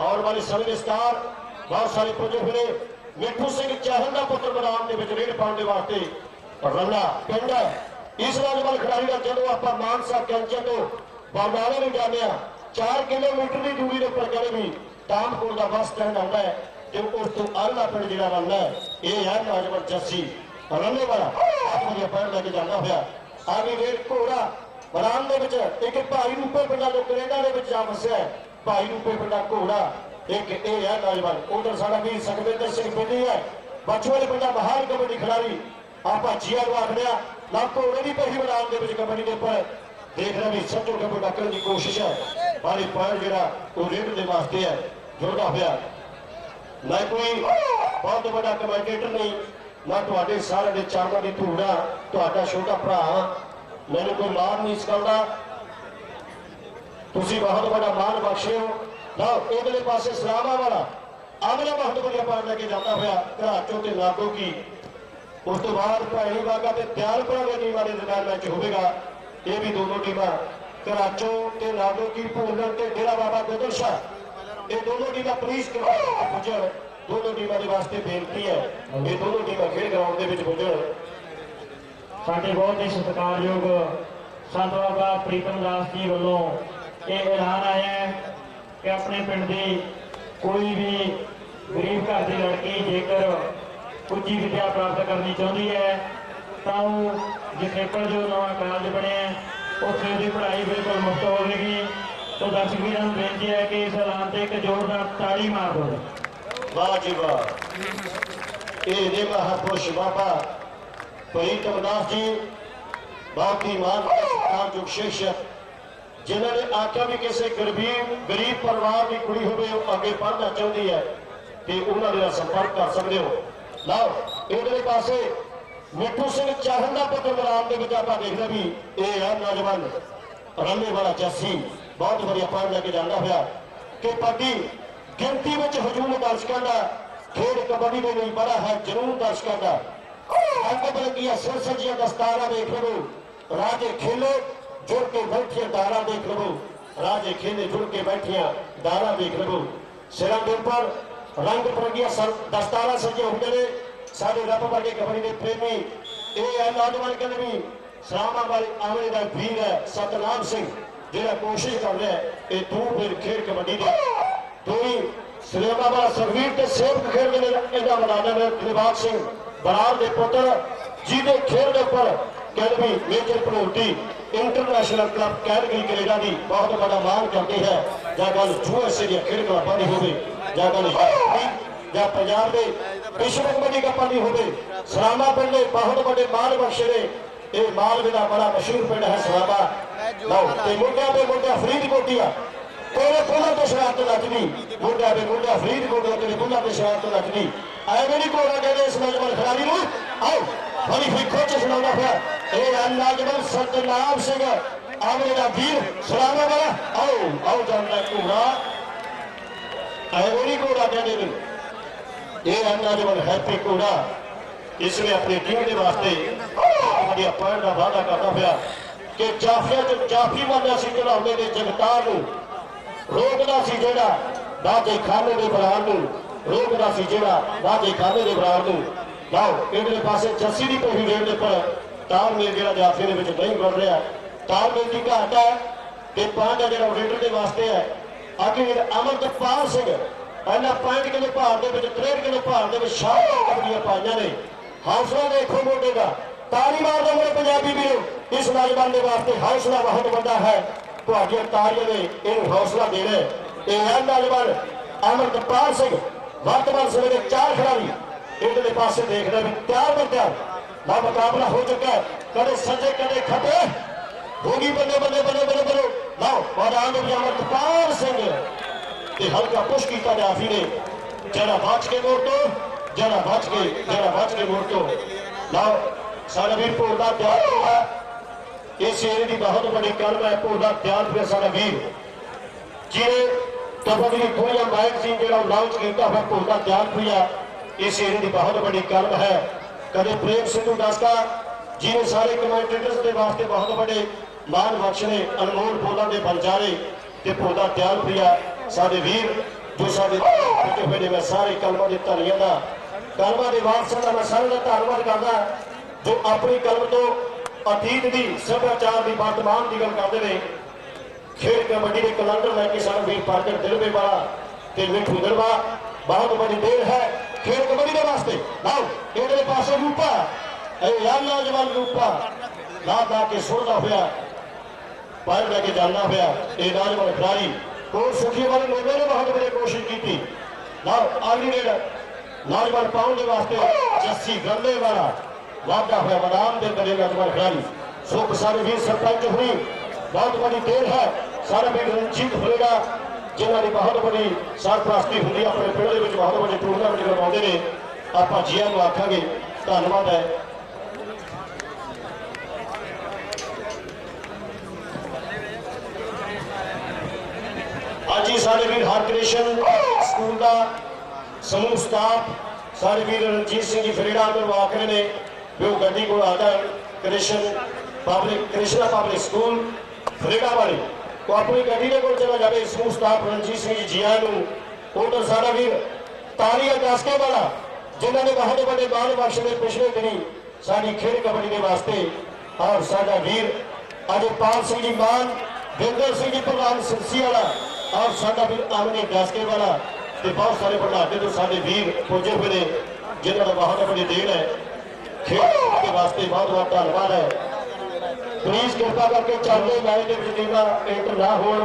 Speaker 1: और वाले समय स्टार बहुत सारे पुजे फिरे मिठू सिंह चहल का पुत्र मैदान के रेड पाने वास्ते रला पिंड है। इस नौजवान खिलाड़ी का जो आप मानसा कैंचे तो बरनाले में जाने 4 किलोमीटर की दूरी के उपर कहने भी टामकोट का बस स्टैंड आता है जो उस तो अगला पिंड जो रला है यह है नौजवान जस्सी रले वाला पैर लेके जाना हुआ आगे रेड घोड़ा ਮੈਦਾਨ ਦੇ ਵਿੱਚ ਇੱਕ ਭਾਈ ਰੂਪੇ ਪਿੰਡਾਂ ਜੋ ਕੈਨੇਡਾ ਦੇ ਵਿੱਚ ਜਾ ਵਸਿਆ ਹੈ, ਭਾਈ ਰੂਪੇ ਪਿੰਡਾ ਘੋੜਾ ਇੱਕ ਇਹ ਹੈ ਨੌਜਵਾਨ। ਉਧਰ ਸਾਡਾ ਵੀਰ ਸੁਖਵਿੰਦਰ ਸਿੰਘ ਪਿੰਡੀ ਹੈ, ਬਚੂਆਲੇ ਪਿੰਡਾ ਮਹਾਨ ਕਬੱਡੀ ਖਿਡਾਰੀ। ਆਪਾਂ ਜੀਆ ਨੂੰ ਆਖਦੇ ਆ ਨਾ ਘੋੜੇ ਦੀ ਪਹਿਲੀ ਮੈਦਾਨ ਦੇ ਵਿੱਚ ਕਬੱਡੀ ਦੇ ਉੱਪਰ ਦੇਖ ਰਿਹਾ ਵੀ ਸੱਚੋ ਕਬੱਡੀ ਡੱਕਣ ਦੀ ਕੋਸ਼ਿਸ਼ ਹੈ, ਬਾਰੇ ਪੈਰ ਜਿਹੜਾ ਉਹ ਰੇਡ ਦੇ ਵਾਸਤੇ ਹੈ ਜੁੜਦਾ ਹੋਇਆ। ਮੈਂ ਕੋਈ ਬਹੁਤ ਵੱਡਾ ਕਮੈਂਟੇਟਰ ਨਹੀਂ, ਮੈਂ ਤੁਹਾਡੇ ਸਾਰਿਆਂ ਦੇ ਚਰਨਾਂ ਦੀ ਧੂੜ ਆ, ਤੁਹਾਡਾ ਛੋਟਾ ਭਰਾ ਹਾਂ, ਮੈਨੂੰ ਕੋਈ ਮਾਣ ਨਹੀਂ ਇਸ ਗੱਲ ਦਾ, ਤੁਸੀਂ ਬਹੁਤ ਵੱਡਾ ਮਾਣ ਬਖਸ਼ੇ ਹੋ। ਨਾ ਇਧਰਲੇ ਪਾਸੇ ਸਲਾਮਾ ਵਾਲਾ ਅਗਲਾ ਬਹੁਤ ਵਧੀਆ ਪਾਣ ਲੈ ਕੇ ਜਾਂਦਾ ਹੋਇਆ ਘਰਾਚੋ ਤੇ ਨਾਗੋ ਕੀ। ਉਸ ਤੋਂ ਬਾਅਦ ਭੈਣੀ ਬਾਗਾ ਤੇ ਦਿਆਲਪੁਰਾ ਦੇ ਟੀਮਾਂ ਦੇ ਦਰਮਿਆਨ ਮੈਚ ਹੋਵੇਗਾ। ਇਹ ਵੀ ਦੋਨੋਂ ਟੀਮਾਂ ਘਰਾਚੋ ਤੇ ਨਾਗੋ ਕੀ, ਭੂਲਣ ਤੇ ਡੇਰਾ ਬਾਬਾ ਗੋਦਰ ਸ਼ਾਹ, ਇਹ ਦੋਨੋਂ ਟੀਮਾਂ ਪੁਲਿਸ ਪੁੱਜਣ। ਦੋਨੋਂ ਟੀਮਾਂ ਦੇ ਵਾਸਤੇ ਬੇਨਤੀ ਹੈ ਇਹ ਦੋਨੋਂ ਟੀਮਾਂ ਖੇਡ ਗਰਾਊਂਡ ਦੇ ਵਿੱਚ ਪੁੱਜਣ।
Speaker 2: ਸਾਡੇ ਬਹੁਤ ਹੀ ਸਤਿਕਾਰਯੋਗ ਸੰਤ ਬਾਬਾ ਪ੍ਰੀਤਮ ਦਾਸ ਜੀ ਵੱਲੋਂ ਇਹ ਐਲਾਨ ਆਇਆ ਹੈ ਕਿ ਆਪਣੇ ਪਿੰਡ ਦੀ ਕੋਈ ਵੀ ਗਰੀਬ ਘਰ ਦੀ ਲੜਕੀ ਜੇਕਰ ਉੱਚੀ ਵਿੱਦਿਆ ਪ੍ਰਾਪਤ ਕਰਨੀ ਚਾਹੁੰਦੀ ਹੈ ਤਾਂ ਉਹ ਜਖੇਪਲ ਜੋ ਨਵਾਂ ਕਾਲਜ ਬਣਿਆ ਉੱਥੇ ਉਹਦੀ ਪੜ੍ਹਾਈ ਬਿਲਕੁਲ ਮੁਫਤ ਹੋਵੇਗੀ। ਤਾਂ ਦਰਸ਼ਕ ਵੀਰਾਂ ਨੂੰ ਬੇਨਤੀ ਹੈ ਕਿ ਇਸ ਐਲਾਨ ਤੇ ਇੱਕ ਜ਼ੋਰਦਾਰ ਤਾੜੀ ਮਾਰ ਦਿਓ।
Speaker 1: ਵਾਹ ਜੀ ਵਾਹ, ਇਹ ਨੇ ਮਹਾਪੁਰਸ਼ ਬਾਬਾ ਪ੍ਰੀਤਮ ਦਾਸ ਜੀ, ਬਾਕੀ ਮਾਨਯੋਗ ਸ਼ਖਸੀਅਤ ਜਿਨ੍ਹਾਂ ਨੇ ਆਖਿਆ ਵੀ ਕਿਸੇ ਗਰੀਬ ਪਰਿਵਾਰ ਦੀ ਕੁੜੀ ਹੋਵੇ ਉਹ ਅੱਗੇ ਪੜ੍ਹਨਾ ਚਾਹੁੰਦੀ ਹੈ ਤੇ ਉਹਨਾਂ ਦੇ ਨਾਲ ਸੰਪਰਕ ਕਰ ਸਕਦੇ ਹੋ। ਲਓ ਇਧਰਲੇ ਪਾਸੇ ਮਿੱਠੂ ਸਿੰਘ ਚਾਹਲ ਦਾ ਪੁੱਤਰ ਮੈਦਾਨ ਦੇ ਵਿੱਚ ਆਪਾਂ ਦੇਖਦੇ ਵੀ ਇਹ ਹੈ ਨੌਜਵਾਨ ਰੰਨੇ ਵਾਲਾ ਜੱਸੀ, ਬਹੁਤ ਵਧੀਆ ਪਾਣ ਲੈ ਕੇ ਜਾਂਦਾ ਹੋਇਆ ਕਿ ਵੱਡੀ ਗਿਣਤੀ ਵਿੱਚ ਹਜੂਮ ਦਰਸ਼ਕਾਂ ਦਾ ਖੇਡ ਕਬੱਡੀ ਦੇ ਲਈ ਬੜਾ ਹੈ ਜਰੂਰ ਦਰਸ਼ਕਾਂ ਦਾ। ਰੰਗ ਬਰੰਗੀਆਂ ਸਿਰ ਸਜੀਆਂ ਦਸਤਾਰਾਂ ਦੇਖ ਲਵੋ, ਰਾਜੇ ਖੇਲੇ जुड़ के बैठिया दारा देख लो, राजे खेले जुड़ के बैठिया दारा देख लो। सिरा के ऊपर रंग बिरंगिया दस्तारा सजे होंगे ने साडे रब वर्गे कबड्डी के प्रेमी। ये है नौजवान कहते भी सलामा वाली आमले का वीर है सतनाम सिंह जिहड़ा कोशिश कर रहा है ये दूर फिर खेड कबड्डी दे दो ही सलेमा वाला सरवीर ते सेवक खेड के इहदा मैदान में दिलबाग सिंह बरार के पुत्र जिहदे खेड के उपर कहते भी major Bhanoti international club Calgary Canada की बहुत बड़ा मान करती है। ਜਾਂ ਗੱਲ USA ਦੀਆਂ ਖੇਡ ਕਲੱਬਾਂ ਦੀ ਹੋਵੇ ਜਾਂ ਗੱਲ ਜਾਂ ਪੰਜਾਬ ਦੇ ਵਿਸ਼ਵ ਕਬੱਡੀ ਕੱਪਾਂ ਦੀ ਹੋਵੇ, ਸਲਾਮਾ ਪਿੰਡ ਦੇ ਬਹੁਤ ਵੱਡੇ ਮਾਲ ਬਖਸ਼ੇ ਨੇ। ਇਹ ਮਾਲਵੇ ਦਾ ਬੜਾ ਮਸ਼ਹੂਰ ਪਿੰਡ ਹੈ ਸਲਾਮਾ। ਲਓ ਤੇ ਮੁੰਡਿਆਂ ਦੇ ਮੁੰਡਿਆਂ ਫਰੀਦਕੋਟੀਆ ਤੇਰੇ ਫੁੱਲਾਂ ਤੇ ਸ਼ਰਾਰਤ ਨੱਚਦੀ, ਮੁੰਡਿਆਂ ਦੇ ਮੁੰਡਿਆਂ ਫਰੀਦਕੋਟੀਆ ਤੇਰੇ ਫੁੱਲਾਂ ਤੇ ਸ਼ਰਾਰਤ ਨੱਚਦੀ। ਐਵੇਂ ਨਹੀਂ ਕੋਲਾ ਕਹਿੰਦੇ ਇਸ ਨੌਜਵਾਨ ਖਿਡਾਰੀ ਨੂੰ। ਆਓ ਬੜੀ ਫਿੱਕੋ ਚ ਸੁਣਾਉਂਦਾ ਪਿਆ ਇਹ ਨੌਜਵਾਨ ਸਤਨਾਮ ਸਿੰਘ ਆਮਲੇ ਦਾ ਵੀਰ ਸਲਾਮਾ ਵਾਲਾ। ਆਓ ਆਓ ਜਾਂਦਾ ਘੋੜਾ ਐਵੇਂ ਨਹੀਂ ਕੋਲਾ ਕਹਿੰਦੇ ਨੇ, ਇਹ ਨੌਜਵਾਨ ਹੈਪੀ ਘੋੜਾ। इसने अपनी टीम के वास्ते बढ़िया पॉइंट का वादा करता पाया कि जाफिया जो जाफी बनना सी चढ़ाने के जगतार रोकदा सी जेड़ा बाजे खाने के बरार रोकदा सी जेड़ा बाजे खाने के बरार। लाओ इधरले पासे जस्सी की पहली रेड के पर तालमेल जेड़ा जाफिया के नहीं बन रहा, तालमेल की घाट है ते पॉइंट जेड़ा रेडर के वास्ते है। आगे अमरतपाल सिंह पहला पॉइंट किलो भार के 63 किलो भार के शानदार कबड्डियां पाइयां ने। हौसला देखो मोटे का, ताली मार दो मेरे पंजाबी वीरो, इस नौजवान के वास्ते हौसला बहुत बड़ा है। तुहाडियां तालियां ने इन्हूं हौसला देना है। यह है नौजवान अमरतपाल सिंह। वर्तमान समय के 4 खिलाड़ी इधरले पासे देख रहे हैं तैयार पर तैयार ना मुकाबला हो चुका है, कदे सजे कदे खबे होगी बल्ले बल्ले बल्ले बल्ले बल्ले। लाओ मैदान में अमरतपाल सिंह ते हल्का पुश किया जाफी ने, जरा बच के मोड़ तो जरा बच के मोड़ तो। लाओ सारा वीर भोला तैयार हुआ, इस एरिए की बहुत बड़ी कलम है। भोला तैयार हुआ सारा वीर जिन्हें कबड्डी की दुनिया मैगजीन जो लॉन्च किया हुआ भोला तैयार हुआ, इस एरिए की बहुत बड़ी कलम है। कदे प्रेम सिंधु दासका जिन्हें सारे कमेंटेटर्स के वास्ते बहुत बड़े मान बख्शने अनमोल भोला के बलचारे ते भोला तैयार हुआ सारे वीर जो सारे हुए मैं सारे कलमां के धनिया का कलमां के वारसां का मैं सारे का धन्यवाद करदा जो अपनी कलम तो अतीत की सभ्याचार की वर्तमान की गल करते हैं। खेल कबड्डी के कैलेंडर लैके सारा वीर पार्कर दिलवे वाला ते मिठू दिलवा बहुत बड़ी देर है खेल कबड्डी के वास्ते। लाओ इधरले पासे रूपा नौजवान रूपा ला ला के सुनता हुआ पर लैके जाना पाया ये नौजवान खिलाड़ी कोच सुखी वाले लोगों ने बहुत बड़ी कोशिश की ना अगली रेड नौजवान पाउंड के वास्ते जस्सी गंदे वाला वादा हुआ मैदान के अंदर नौजवान खिलाड़ी सुख सारे वीर सरपंच हुई बहुत बड़ी देर है सारे वीर रंजीत होएगा जिन्होंने बहुत बड़ी सरपरस्ती होंगी अपने पिंड के बहुत बड़े टूरनामेंट करवाते हैं आप जिया आखांगे धन्यवाद है। आज ही सारे वीर हरकृष्ण स्कूल का समूह स्टाफ सारे वीर रणजीत सिंह जी फरीड़ा को आखिर ने भी वो गड्डी को आता कृष्णा पब्लिक स्कूल फरीड़ा वाले तो अपनी गड्डी के कोल चला जाए समूह स्टाफ रणजीत सिंह जी जिया उधर सारा वीर तालियां दसके वाला जिन्होंने बहुत बड़े मान बख्श ने पिछले दिनी साड़ी खेल कबड्डी के वास्ते और साडा वीर अजयपाल सिंह जी मान बिंदर सिंह जी प्रधान सिरसी वाला और साडा वीर आमने दसके वाला बहुत सारे बुढ़ापे तो सारे वीर पुजे हुए हैं जिन्होंने बहुत बड़ी देन है खेल के वास्ते बहुत बहुत धन्यवाद है। प्लीज कृपा करके चलते मैच के टीमां एंटर ना हो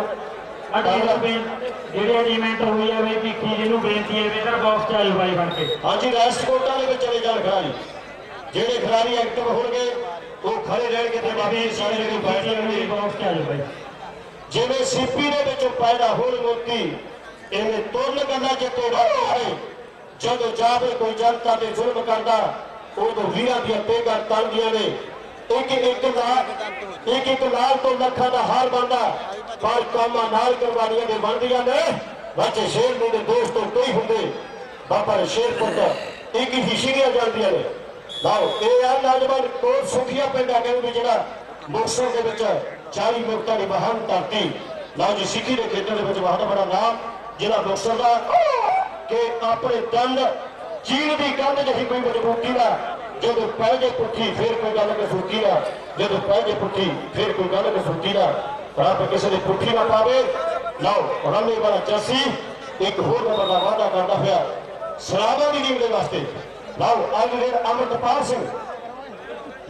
Speaker 2: ਜਿਹੜੇ ਅਰੇਂਜਮੈਂਟ ਹੋਈ ਆ ਵੇ ਭਿੱਖੀ ਜਿਹਨੂੰ ਬੇਨਤੀ ਹੈ ਵੇਦਰ ਬਾਕਸ ਚ ਆਇਓ ਬਾਈ ਬਣ ਕੇ।
Speaker 1: ਹਾਂਜੀ ਰੈਸਟ ਕੋਟਾਂ ਦੇ ਵਿੱਚ ਚਲੇ ਜਾਣ ਖਿਡਾਰੀ ਜਿਹੜੇ ਖਿਡਾਰੀ ਐਕਟਿਵ ਹੋਣਗੇ ਉਹ ਖੜੇ ਰਹਿਣਗੇ ਤੇ ਬਾਕੀ ਸਾਰੇ ਜਿਹੜੇ ਬੈਠ ਜਾਣਗੇ
Speaker 2: ਬਾਕਸ ਚ ਆਇਓ ਬਾਈ।
Speaker 1: ਜਿਵੇਂ ਸੀਪੀ ਦੇ ਵਿੱਚੋਂ ਪੈਦਾ ਹੋਣ ਮੋਤੀ ਇਹਨੇ ਤੁਰਨ ਕਰਨਾ ਜਿੱਤੇ ਵਾਲੇ ਜਦੋਂ ਜਾਵੇ ਕੋਈ ਜਨਤਾ ਤੇ ਜ਼ੁਲਮ ਕਰਦਾ ਉਦੋਂ ਵੀਰਾਂ ਦੀਆਂ ਤੇਗਾਂ ਤਣਦੀਆਂ ਨੇ ਇੱਕ ਲਾਲ ਤੋਂ ਲੱਖਾਂ ਦਾ ਹਾਰ ਬਣਦਾ पर कामा नाल करवानियां दे बनदियां ने बच्चे शेर नु दे दोस्तों कई हुंदे बाबा शेर पुत्र एक ही हिशियां जांदियां ने लाओ ए आ नौजवान कोट सुखिया पिंड आ गए जेड़ा मुक्तसर दे विच 40 मुक्तां दी महान धरती लाओ जी सिੱਖੀ दे खेतर दे विच बहुत बड़ा नाम जेड़ा मुक्तसर दा कि अपने दंड चीन दी कंध जही कोई मजबूती दा जदों पै जे पुट्ठी फिर कोई गल कसूती दा जदों पै जे पुट्ठी फिर कोई गल कसूती दा आप किसी ने पुट्ठी ना पावे लाओ रमे वाला जसी एक होर नंबर का वादा करता हुआ सलामा की टीम के वास्ते लाओ अगले अमृतपाल सिंह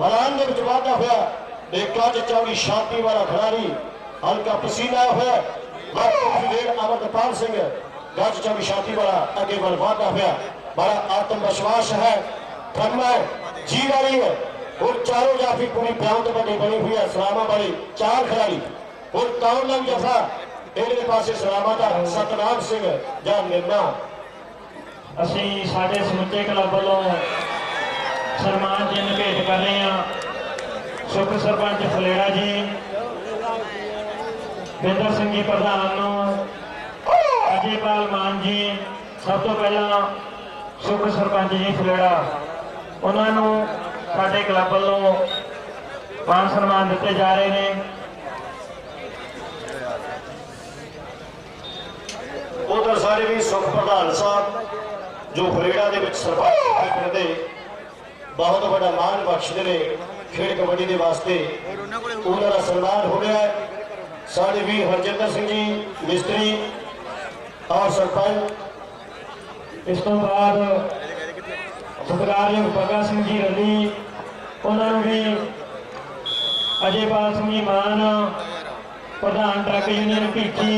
Speaker 1: मैदान के विच वादा हुआ एक गज चौड़ी छाती वाला खिलाड़ी हल्का पसीना हुआ अमृतपाल सिंह गज चौड़ी छाती वाला अगे वाल वादा हुआ बड़ा आत्मविश्वास है ठंडा जी वाली है और चारों जाफी पूरी ब्याउत बनी हुई है सलामा वाली 4 खिलाड़ी और कौन लग जफा इहदे पासे सलामा दा सतनाम सिंह जां निर्मा
Speaker 2: ਅਸੀਂ ਸਾਡੇ ਸਮੁੱਚੇ ਕਲੱਬ ਵੱਲੋਂ ਸਨਮਾਨ ਚਿੰਨ੍ਹ ਭੇਟ ਕਰ ਰਹੇ ਹਾਂ ਸੁਖ ਸਰਪੰਚ ਫਲੇੜਾ ਜੀ ਬਿੰਦਰ ਸਿੰਘ ਜੀ ਪ੍ਰਧਾਨ ਨੂੰ ਅਜੇਪਾਲ ਮਾਨ ਜੀ ਸਭ ਤੋਂ ਪਹਿਲਾਂ ਸੁਖ ਸਰਪੰਚ ਜੀ ਫਲੇੜਾ ਉਹਨਾਂ ਨੂੰ ਸਾਡੇ ਕਲੱਬ ਵੱਲੋਂ ਮਾਨ ਸਨਮਾਨ ਦਿੱਤੇ ਜਾ ਰਹੇ ਨੇ।
Speaker 1: उधर सारे भी सुख प्रधान साहब जो फरेड़ा के सरपंच दे बहुत बड़ा मान बख्शते ने खेल कबड्डी के वास्ते उन्होंने सन्मान हो गया है। साढ़े भी हरजिंदर सिंह जी मिस्त्री और सरपंच
Speaker 2: इस तो बाद सत्कारयोग भगत सिंह जी रली उन्होंने भी अजयपाल सिंह जी मान प्रधान ट्रक यूनियन भीखी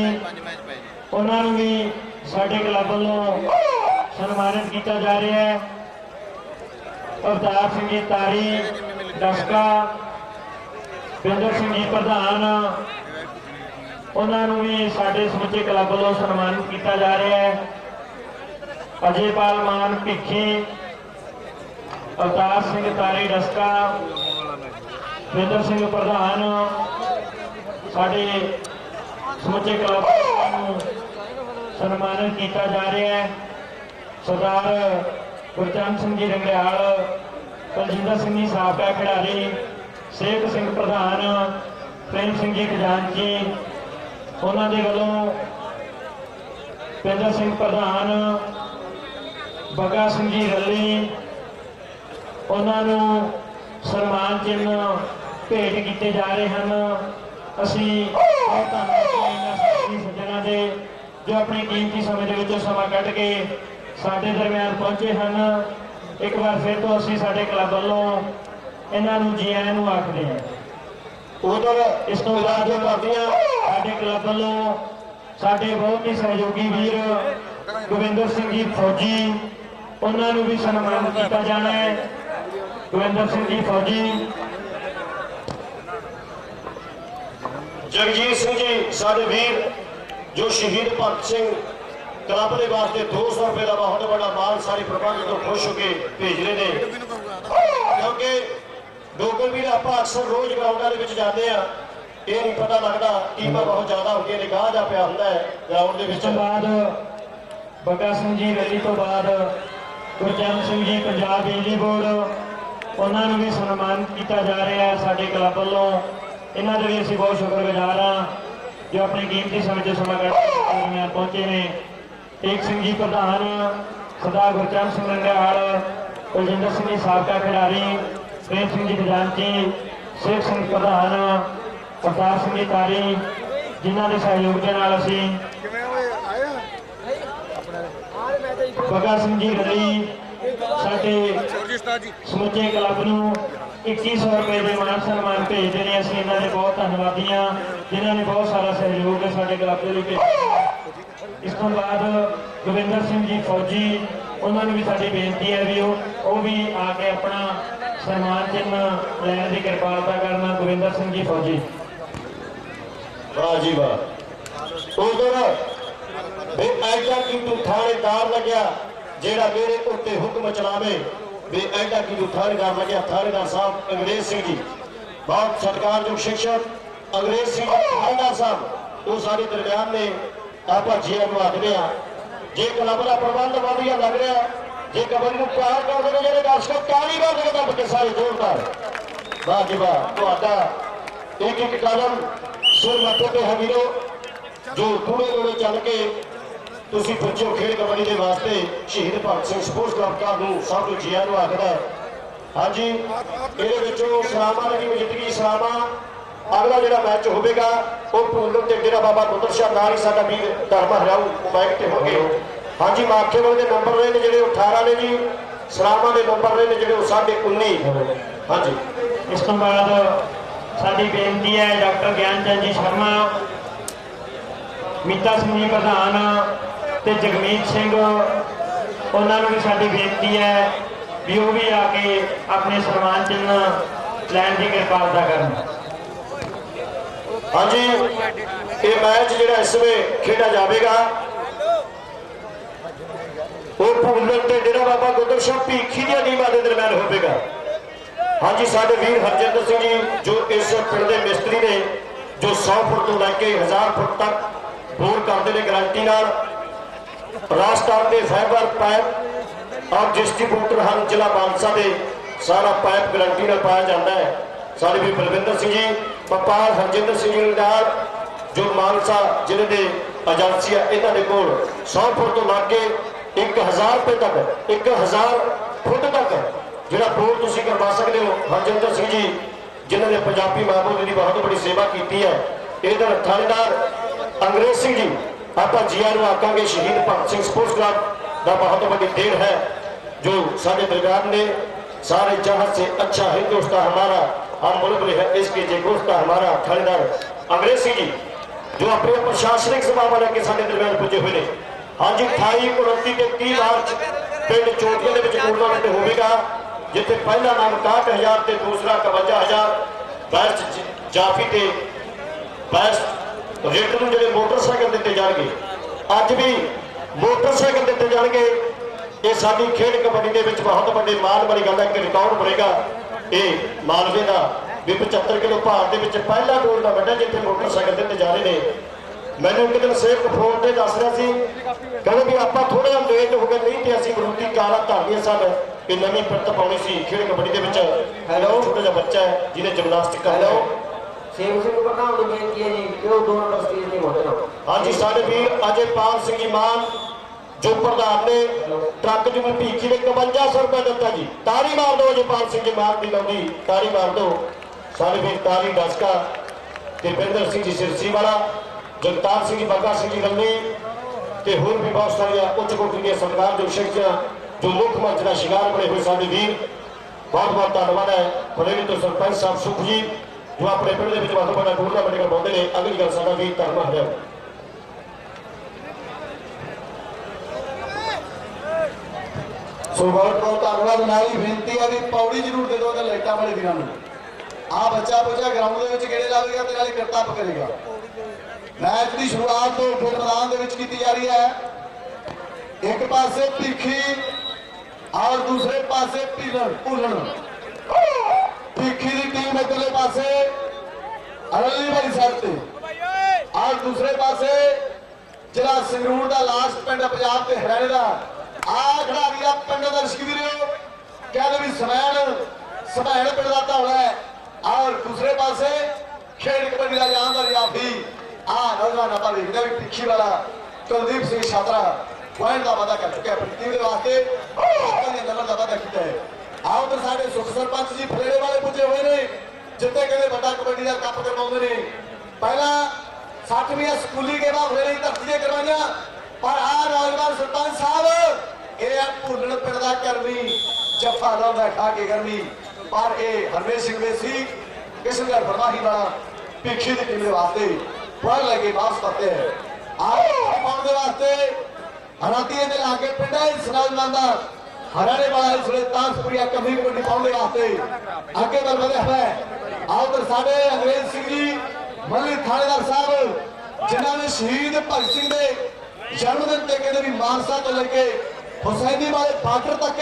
Speaker 2: उन्होंने भी साडे क्लब वालों सन्मानित किया जा रहा है। अवतार सिंह जी तारी डस्का बिंदर सिंह जी प्रधान उन्होंने भी साडे समुचे क्लब वालों सन्मानित किया जा रहा है। अजयपाल मान भीखी अवतार सिंह तारी डस्का बिंदर सिंह प्रधान साडे समुचे क्लब सन्मानित किया जा रहा है। सरदार गुरचंद सिंह जी रंगड़ियाल बलजिंदर सिंह जी साबका खिडारी सेवक सिंह प्रधान प्रेम सिंह जी खजानची उन्होंने वालों पिंदर सिंह प्रधान भगत सिंह जी रली उन्होंने सन्मान चिन्ह भेंट किए जा रहे हैं। असी बहुत धन्यवाद सज्जना दे जो अपनी कीमती समय के समा कट के साडे दरम्यान पहुंचे हैं। एक बार फिर तो असी साडे क्लब वालों इन्हों जी आया आखते हैं।
Speaker 1: ਉਧਰ
Speaker 2: ਇਸ ਤੋਂ ਬਾਅਦ ਸਾਡੇ ਕਲੱਬ ਵੱਲੋਂ ਸਾਡੇ ਬਹੁਤ ਹੀ ਸਹਿਯੋਗੀ ਵੀਰ ਗੋਬਿੰਦਰ ਸਿੰਘ ਜੀ ਫੌਜੀ, ਉਹਨਾਂ ਨੂੰ ਵੀ ਸਨਮਾਨਿਤ ਕੀਤਾ ਜਾਣਾ ਹੈ। ਗੋਬਿੰਦਰ ਸਿੰਘ ਜੀ ਫੌਜੀ,
Speaker 1: ਜਗਜੀਤ ਸਿੰਘ ਜੀ ਸਾਡੇ ਵੀਰ ਜੋ ਸ਼ਹੀਦ ਭਗਤ ਸਿੰਘ ਕਲੱਬ ਦੇ ਵਾਸਤੇ 200 ਰੁਪਏ ਦਾ ਬਹੁਤ ਵੱਡਾ ਮਾਲ ਸਾਰੇ ਪ੍ਰਬੰਧ ਤੋਂ ਖੁਸ਼ ਹੋ ਕੇ ਭੇਜ ਰਹੇ ਨੇ, ਕਿਉਂਕਿ ਡੋਗਰ ਵੀਰ ਆਪਾਂ ਅਕਸਰ ਰੋਜ਼ ਗਰਾਊਂਡਾਂ ਦੇ ਵਿੱਚ ਜਾਂਦੇ ਆ, ਇਹ ਨਹੀਂ ਪਤਾ ਲੱਗਦਾ ਟੀਮਾਂ ਬਹੁਤ ਜ਼ਿਆਦਾ ਹੁੰਦੀਆਂ ਨੇ, ਗਾਹ ਜਾ ਪਿਆ ਹੁੰਦਾ ਹੈ ਗਰਾਊਂਡ ਦੇ
Speaker 2: ਇਸ
Speaker 1: ਵਿੱਚ।
Speaker 2: ਤੋਂ ਬਾਅਦ ਬੱਗਾ ਸਿੰਘ ਜੀ ਰੈਲੀ ਤੋਂ ਬਾਅਦ ਗੁਰਚਰਨ ਸਿੰਘ ਜੀ ਪੰਜਾਬ ਬਿਜਲੀ ਬੋਰਡ, ਉਹਨਾਂ ਨੂੰ ਵੀ ਸਨਮਾਨਿਤ ਕੀਤਾ ਜਾ ਰਿਹਾ ਹੈ ਸਾਡੇ ਕਲੱਬ ਵੱਲੋਂ। ਇਹਨਾਂ ਦੇ ਵੀ ਅਸੀਂ ਬਹੁਤ ਸ਼ੁਕਰਗੁਜ਼ਾਰ ਹਾਂ ਜੋ ਆਪਣੇ ਕੀਮਤੀ ਸਮੇਂ ਤੋਂ ਸਮਾਂ ਕੱਢ ਕੇ ਦਰਮਿਆਨ ਪਹੁੰਚੇ ਨੇ। ਟੇਕ ਸਿੰਘ ਜੀ ਪ੍ਰਧਾਨ, ਸਰਦਾਰ ਗੁਰਚਰਨ ਸਿੰਘ ਰੰਗਾਲ, ਕੁਲਜਿੰਦਰ ਸਿੰਘ ਜੀ ਸਾਬਕਾ ਖਿਡਾਰੀ, ਪ੍ਰੇਮ ਸਿੰਘ ਜੀ ਖਜ਼ਾਨਚੀ, ਸ਼ੇਖ ਸਿੰਘ ਪ੍ਰਧਾਨ, ਅਵਤਾਰ ਸਿੰਘ ਜੀ ਤਾਰੀ, ਜਿਨ੍ਹਾਂ ਦੇ ਸਹਿਯੋਗ ਦੇ ਨਾਲ ਅਸੀਂ ਬੱਗਾ ਸਿੰਘ ਜੀ ਰਲੀ ਸਾਡੇ ਸਮੁੱਚੇ ਕਲੱਬ ਨੂੰ 2100 ਰੁਪਏ ਦੇ ਮਾਨ ਸਨਮਾਨ ਭੇਜਦੇ ਨੇ। ਅਸੀਂ ਇਹਨਾਂ ਦੇ ਬਹੁਤ ਧੰਨਵਾਦੀ ਹਾਂ ਜਿਨ੍ਹਾਂ ਨੇ ਬਹੁਤ ਸਾਰਾ ਸਹਿਯੋਗ ਸਾਡੇ ਕਲੱਬ ਦੇ ਲਈ ਭੇਜਿਆ। ਇਸ ਤੋਂ ਬਾਅਦ ਗੋਬਿੰਦਰ ਸਿੰਘ ਜੀ ਫੌਜੀ, ਉਹਨਾਂ ਨੂੰ ਵੀ ਸਾਡੀ ਬੇਨਤੀ ਹੈ ਵੀ ਉਹ ਵੀ ਆ ਕੇ ਆਪਣਾ ਸਨਮਾਨ ਚਿੰਨ੍ਹ ਲੈਣ ਦੀ ਕਿਰਪਾਲਤਾ ਕਰਨਾ। ਗੋਬਿੰਦਰ ਸਿੰਘ ਜੀ ਫੌਜੀ।
Speaker 1: ਵਾਹ ਜੀ ਵਾਹ। ਉਧਰ ਵੀ ਐਡਾ ਕੀ ਤੂੰ ਥਾਣੇਦਾਰ ਲੱਗਿਆ ਜਿਹੜਾ ਮੇਰੇ ਉੱਤੇ ਹੁਕਮ ਚਲਾਵੇ, ਵੀ ਐਡਾ ਕੀ ਤੂੰ ਥਾਣੇਦਾਰ ਲੱਗਿਆ। ਥਾਣੇਦਾਰ ਸਾਹਿਬ ਅੰਗਰੇਜ਼ ਸਿੰਘ ਜੀ, ਬਹੁਤ ਸਤਿਕਾਰਯੋਗ ਸ਼ਿਕਸ਼ਕ ਅੰਗਰੇਜ਼ ਸਿੰਘ ਥਾਣੇਦਾਰ ਸਾਹਿਬ, ਉਹ ਸਾਡੇ ਦਰਮਿਆਨ ਨੇ। ਆਪਾਂ ਜੀਆਂ ਨੂੰ ਆਖਦੇ ਆ, ਜੇ ਕਲੱਬ ਦਾ ਪ੍ਰਬੰਧ ਵਧੀਆ ਲੱਗ ਰਿਹਾ, ਜੇ ਕਬੱਡੀ ਨੂੰ ਪਿਆਰ ਕਰਦੇ ਨੇ ਜਿਹੜੇ ਦਰਸ਼ਕ, ਤਾਲੀ ਮਾਰਦੇ ਦੱਬ ਕੇ ਸਾਰੇ ਜ਼ੋਰਦਾਰ। ਵਾਹ ਜੀ ਵਾਹ। ਤੁਹਾਡਾ ਇੱਕ ਇੱਕ ਕਦਮ ਸਿਰ ਮੱਥੇ ਤੇ ਹੈ ਵੀਰੋ, ਜੋ ਥੋੜੇ ਚੱਲ ਕੇ ਤੁਸੀਂ ਬੱਚਿਓ ਖੇਡ ਕਬੱਡੀ ਦੇ ਵਾਸਤੇ ਸ਼ਹੀਦ ਭਗਤ ਸਿੰਘ ਸਪੋਰਟਸ ਕਲੱਬ ਕਾ ਨੂੰ ਸਭ ਤੋਂ ਜੀਆਂ ਨੂੰ ਆਖਦਾ। ਹਾਂਜੀ, ਇਹਦੇ ਵਿੱਚੋਂ ਸਲਾਮਾਂ ਦੀ ਜਿੱਤਗੀ ਸਲਾਮਾਂ। ਅਗਲਾ ਜਿਹੜਾ ਮੈਚ ਹੋਵੇਗਾ ਉਹ ਪੂਰਨ ਤੇ ਡੇਰਾ ਬਾਬਾ ਗੁਰਦਰ ਸ਼ਾਹ ਨਾਲ ਹੀ ਸਾਡਾ ਵੀਰ ਧਰਮਾ ਹਰਾਊ ਮੋਬਾਈਲ ਤੇ ਹੋਣਗੇ। ਹਾਂਜੀ, ਮਾਖੇ ਵਾਲੇ ਦੇ ਨੰਬਰ ਰਹੇ ਨੇ ਜਿਹੜੇ 18 ਨੇ ਜੀ, ਸਲਾਮਾਂ ਦੇ ਨੰਬਰ ਰਹੇ ਨੇ ਜਿਹੜੇ ਉਹ 19.5। ਹਾਂਜੀ,
Speaker 2: ਇਸ ਤੋਂ ਬਾਅਦ ਸਾਡੀ ਬੇਨਤੀ ਹੈ ਡਾਕਟਰ ਗਿਆਨਚੰਦ ਜੀ ਸ਼ਰਮਾ, ਮੀਤਾ ਸਿੰਘ ਜੀ ਪ੍ਰਧਾਨ ਤੇ ਜਗਮੀਤ ਸਿੰਘ, ਉਹਨਾਂ ਨੂੰ ਵੀ ਸਾਡੀ ਬੇਨਤੀ ਹੈ ਵੀ ਉਹ ਵੀ ਆ ਕੇ ਆਪਣੇ ਸਨਮਾਨ ਚਿੰਨ੍ਹ ਲੈਣ ਦੀ ਕਿਰਪਾਲਤਾ ਕਰਨ।
Speaker 1: ਹਾਂਜੀ, ਇਹ ਮੈਚ ਜਿਹੜਾ ਇਸ ਵੇ ਖੇਡਿਆ ਜਾਵੇਗਾ ਉਹ ਪੂਰਨ ਤੇ ਡੇਰਾ ਬਾਬਾ ਗੁਰਦਰ ਸ਼ਾਹ ਭੀਖੀ ਦੀਆਂ ਟੀਮਾਂ ਦੇ ਦਰਮਿਆਨ ਹੋਵੇਗਾ। ਹਾਂਜੀ, ਸਾਡੇ ਵੀਰ ਹਰਜਿੰਦਰ ਸਿੰਘ ਜੀ ਜੋ ਇਸ ਪਿੰਡ ਦੇ ਮਿਸਤਰੀ ਨੇ, ਜੋ 100 ਫੁੱਟ ਤੋਂ ਲੈ ਕੇ 1000 ਫੁੱਟ ਤੱਕ ਬੋਰ ਕਰਦੇ ਨੇ ਗਰੰਟੀ ਨਾਲ। ਰਾਜਸਥਾਨ ਦੇ ਫਾਈਬਰ ਪਾਈਪ ਔਰ ਡਿਸਟ੍ਰੀਬਿਊਟਰ ਹਨ ਜ਼ਿਲ੍ਹਾ ਮਾਨਸਾ ਦੇ, ਸਾਰਾ ਪਾਈਪ ਗਰੰਟੀ ਨਾਲ ਪਾਇਆ ਜਾਂਦਾ ਹੈ। ਸਾਡੇ ਵੀਰ ਬਲਵਿੰਦਰ ਸਿੰਘ ਜੀ, ਵਪਾਰ ਹਰਜਿੰਦਰ ਸਿੰਘ ਜੀ ਨਾਲ ਜੋ ਮਾਨਸਾ ਜ਼ਿਲ੍ਹੇ ਦੇ ਏਜੰਸੀ ਆ, ਇਹਨਾਂ ਦੇ ਕੋਲ 100 ਫੁੱਟ ਤੋਂ ਲੱਗ ਕੇ 1000 ਰੁਪਏ ਤੱਕ 1000 ਫੁੱਟ ਤੱਕ ਜਿਹੜਾ ਬੋਰ ਤੁਸੀਂ ਕਰਵਾ ਸਕਦੇ ਹੋ। ਹਰਜਿੰਦਰ ਸਿੰਘ ਜੀ ਜਿਨ੍ਹਾਂ ਨੇ ਪੰਜਾਬੀ ਮਾਂ-ਬੋਲੀ ਦੀ ਬਹੁਤ ਬੜੀ ਸੇਵਾ ਕੀਤੀ ਹੈ। ਇਹਦਾ ਥਾਣੇਦਾਰ ਅੰਗਰੇਜ਼ ਸਿੰਘ ਜੀ, ਆਪਾਂ ਜੀਆਂ ਨੂੰ ਆਖਾਂਗੇ ਸ਼ਹੀਦ ਭਗਤ ਸਿੰਘ ਸਪੋਰਟਸ ਕਲੱਬ ਦਾ ਬਹੁਤ ਵੱਡੀ ਦੇਣ ਹੈ जो सारे दरगाह ने सारे जहां से अच्छा हिंदुस्तान हमारा, हम मुल्क में है इसके जे गोश्ता हमारा। थानेदार अंग्रेज सिंह जी जो अपने प्रशासनिक सभावां लेके साडे दरमियान पुजे हुए ने। हाँ जी, 28 29 ते 30 मार्च पिंड चोटियां दे विच टूरनामेंट होवेगा, जिथे पहला नाम 61,000 ते दूसरा 52,000। बेस्ट जाफी ते बेस्ट रेडर नूं जिहड़े मोटरसाइकिल दिते जाणगे, अज भी मोटरसाइकिल दिते जाणगे। ये साडी खेड कबड्डी दे विच बहुत बड़े मान वाली गल है कि रिकॉर्ड बनेगा ये मालवे का भी 75 किलो भार दे विच पहला टूरनामेंट है जिथे मोटरसाइकिल दिते जा रहे हैं। मैंने एक दिन सेवक फोन से दस रहा सी, कहते भी आप थोड़ा लेट हो गए, नहीं तो असं विरोधी कारा धारियां सन कि नवीं पिरत पाउणी सी खेड कबड्डी दे विच। हेलो, छोटा जिहा बच्चा है जिन्हें जिमनास्टिक कर लो।
Speaker 3: सेव सिंह प्रधान की बेनती है जी कि वो 2 नंबर स्टेज नहीं होते।
Speaker 1: हाँ जी, साडे वीर अजयपाल सिंह जी मान जो प्रधान ने ट्रक जो भीखी ने 5500 रुपये दिता जी। तारी मार दो अजयपाल सिंह जी मान की लौड़ी, तारी मार दो। साडे वीर तारी डसका देवेंद्र सिंह जी सिरसी वाला, जगतार सिंह जी बग्गा सिंह जी रंगी ते होर भी बहुत सारिया उच्च कोटि दी सरकार जो शिक्षक जो मुख मंच का शिकार बने हुए साडे वीर, बहुत बहुत धन्यवाद है। फरेली तो सरपंच साहब सुख जी ਜੋ ਆਪਣੇ ਪਿੰਡ ਦੇ ਵਿੱਚ ਵੱਧ ਵੱਡਾ ਟੂਰਨਾਮੈਂਟ ਕਰਵਾਉਂਦੇ ਨੇ। ਅਗਲੀ ਗੱਲ ਸਾਡਾ ਵੀ ਧਰਮ ਹਰਿਆ
Speaker 4: ਸੋ ਬਹੁਤ ਬਹੁਤ ਧੰਨਵਾਦ। ਨਾਲ ਹੀ ਬੇਨਤੀ ਹੈ ਵੀ ਪੌੜੀ ਜ਼ਰੂਰ ਦੇ ਦਿਓ ਤੇ ਲਾਈਟਾਂ ਵਾਲੇ ਵੀਰਾਂ ਨੂੰ। ਆ ਬੱਚਾ ਗਰਾਊਂਡ ਦੇ ਵਿੱਚ ਗੇੜੇ ਲਾਵੇਗਾ ਤੇ ਨਾਲ ਹੀ ਕਰਤੱਵ ਕਰੇਗਾ। मैच की शुरुआत तो खेल मैदान की तैयारी है। एक पासे भीखी और दूसरे पासे भुलन। भीखी की टीम इधरले पासे अरली वाली साइड से और दूसरे पासे जिला संगरूर का लास्ट पिंड पंजाब के हरियाणे का आ खिडारी आ पिंड दर्शक वीरो कहते भी समैन पिंड का धौला है। और दूसरे पासे खेल कबड्डी का जानदार याफी नौजवान आप देखते भी पिछी वाला कुलदीप सिंह छात्रा पॉइंट का वादा कर चुका है। अपनी टीम के वास्ते नंबर का वादा किया है। आओ तो साढ़े सुख सरपंच जी फलेड़े वाले पुजे हुए ने जिते कहते बड़ा कबड्डी का कप करवाते ने। पहला 60वीं स्कूली गेमा फलेड़े की धरती से करवाइया पर आ नौजवान सरपंच साहब ये भुलन पिंड का करमी जफा लादा खा के गर्मी पर यह हरमेश सिंह वेसी किशनगढ़ फरमाही वाला भिक्षी की टीम के वास्ते पढ़ लगे वापस करते हैं। आप वास्ते हराती के लागे पिंड नौजवान का हरियाणे वाला इसलिए तांसपुरिया कमी कबड्डी पाने वास्ते आगे बढ़ रहे हैं। आओ तो साढ़े अंग्रेज सिंह जी मल्ली थानेदार साहब जिन्होंने शहीद भगत सिंह के जन्मदिन से कहते भी मानसा तो लेके हुसैनी वाले बार्डर तक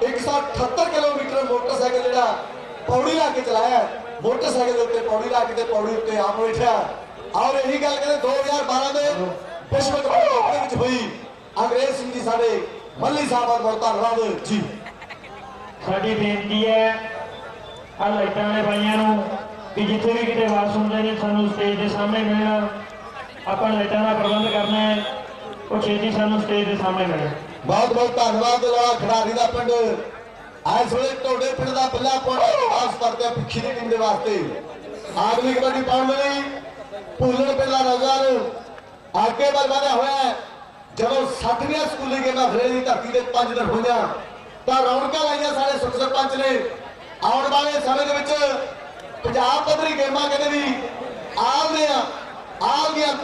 Speaker 4: 178 किलोमीटर मोटरसाइकिल जो पौड़ी ला के चलाया। मोटरसाइकिल के उत्ते पौड़ी ला के पौड़ी उत्ते आप बैठा और यही गल कहते 2012 में विश्व कप हुई अंग्रेज सिंह जी साढ़े मल्ली साहब बहुत धन्यवाद जी।
Speaker 2: साडी बेनती है आ लाइटां वाले भाइयों नूं कि जिथे भी किते आवाज सुनते हैं सानू स्टेज के सामने मिलना। आपां लाइटां का प्रबंध करना है वो छेती सानू स्टेज के सामने मिले।
Speaker 4: बहुत बहुत धन्यवाद खिडारी का पिंड इस वे टोडे पिंड का पहला पॉइंट खास करते भिक्षी की टीम के वास्ते अगली कबड्डी पाने लई भुलन पिंड का नौजवान आगे बढ़ बढ़िया हुआ है। जब 60वीं स्कूली गेमां फिर की धरती से 5 दिन हुई तो रौनक लाइया साढ़े सुख सरपंच ने आने वाले समय के पंजाब पद्धरी गेमां कहते भी आल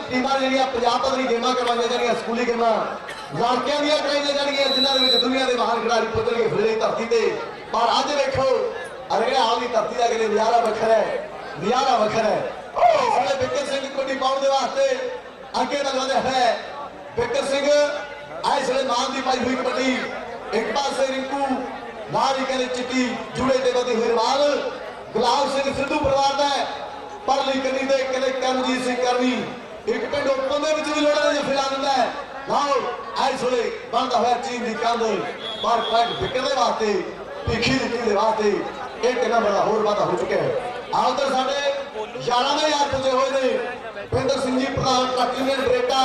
Speaker 4: टीमां जिहड़ियां पंजाब पद्धरी गेमां करवाईयां जाणगियां स्कूली गेमां लड़कियां दी कराईयां जाणगियां जिन्हां दे दुनिया के महान खिडारी पुजणगे फिर की धरती से। पर अज देखो अरे आल की धरती का कहते नज़ारा वखरा है नज़ारा वखरा है। साढ़े बिकर सिंह कबड्डी पाने वास्ते अगे बढ़ है। बिकर सिंह इस वे मान की पाई हुई कबड्डी एक पासे रिंकू नाल ही कहते चिट्टी जुड़े ते बदी हुई रुमाल गुलाब सिंह सिद्धू परिवार का परली कनी दे कहते करमजीत सिंह करनी एक पिंड ओपन भी लोड़ा ने फिरा दिता है। लाओ इस वे बनता हुआ चीन की कंध पर पॉइंट बिकर के वास्ते भिक्षी की टीम के वास्ते एक नंबर का होर वादा हो चुका है। आओ तो साढ़े 11वें यार पुजे हुए ने पिंदर सिंह जी प्रधान ट्रक यूनियन बरेटा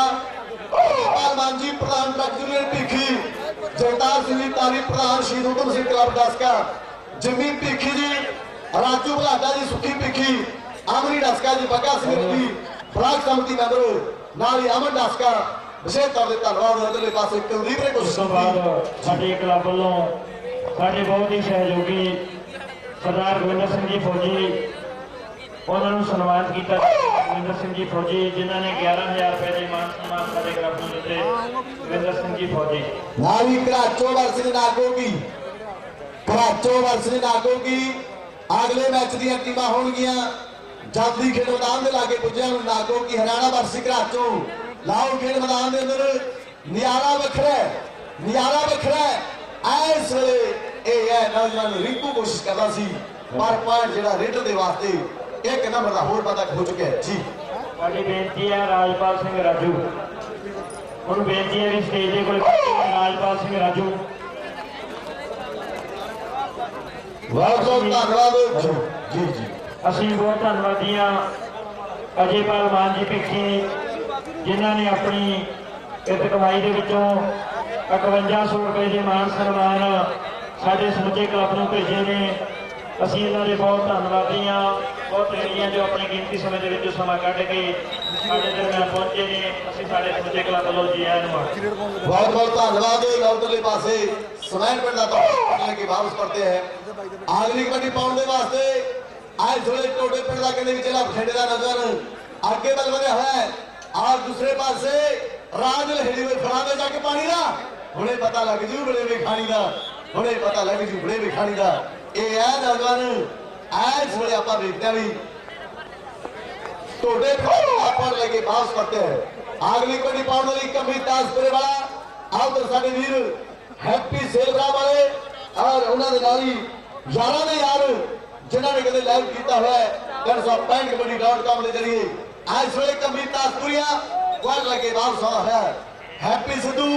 Speaker 4: पालमान जी प्रधान ट्रक यूनियन भिखी जगतार सिंह जी तारी प्रधान शहीद उधम सिंह क्लब डस्का जिमी भिखी जी राजू बलाडा जी सुखी भिखी आमरी डस्का जी बग्गा सिंह जी ब्लाक समिति मैंबर नाल ही अमन डस्का विशेष तौर पर धन्यवाद। अगले पासे कुलदीप ने कुछ
Speaker 2: साडे क्लब वालों साडे बहुत ही सहयोगी सरदार गोविंद सिंह जी फौजी उन्होंने सन्मान किया। गोविंद सिंह जी फौजी जिन्होंने 11,000 रुपए के मान सम्मान साडे क्लब नूं दिते। गोविंद सिंह जी फौजी
Speaker 4: नाली कराचो वर्ष नागो की कराचो वर्ष नागो की अगले मैच दी टीमां होणगियां जल्दी खेल मैदान के लागे पुज्या नागो की हरियाणा वर्ष कराचो। लाओ खेल मैदान के अंदर नजारा वखरा है। इस वे नौजवान रिंकू कोशिश करता सी पर पॉइंट जिहड़ा रेडर के वास्ते एक नंबर का होर पता हो चुका है जी।
Speaker 2: साडी बेनती है राजपाल सिंह राजू उन्होंने बेनती है कि स्टेज के कोल राजपाल सिंह राजू
Speaker 4: बहुत बहुत धन्यवाद जी जी।
Speaker 2: असीं बहुत धन्यवादी हाँ अजयपाल मान जी भिक्षी जिन्होंने अपनी इस कमाई के विचों 5100 रुपए के मान सन्मान साढ़े समुचे क्लब को भेजे ने। असीं इन्हां दे बहुत धन्नवादी हाँ। बहुत रेडियां जो अपने कीमती समय के विचों समा कढ़ के साडे दरम्यान पहुंचे ने। असीं साढ़े समुचे क्लब वालों जी आए
Speaker 4: बहुत बहुत धन्यवाद। उधरले पासे समैन पिंड का लेके वापस करते हैं। अगली कबड्डी पाने वास्ते आज थोड़े टोटे पिंड का कहते जिला बठिंडे का नौजवान आगे बल बढ़िया है और दूसरे पासे राज लहड़ी हुए फड़ा जाके पानी का हुणे पता लग जू बड़े विखाणी का हुणे पता लग जू बड़े विखाणी का ये है नौजवान आज थोड़े आप देखते भी टोटे पर लगे बास करते हैं अगली कबड्डी पाउंड वाली कमी ताजपुरे वाला आओ तो साडे वीर हैप्पी सेलबरा वाले और उन्होंने नाली यारा ने यार जिन्होंने कदे लाइव किया हुआ है 365 कबड्डी.com के जरिए आज वे कमी ताजपुरिया वन लगे वापस आ है हैप्पी सिद्धू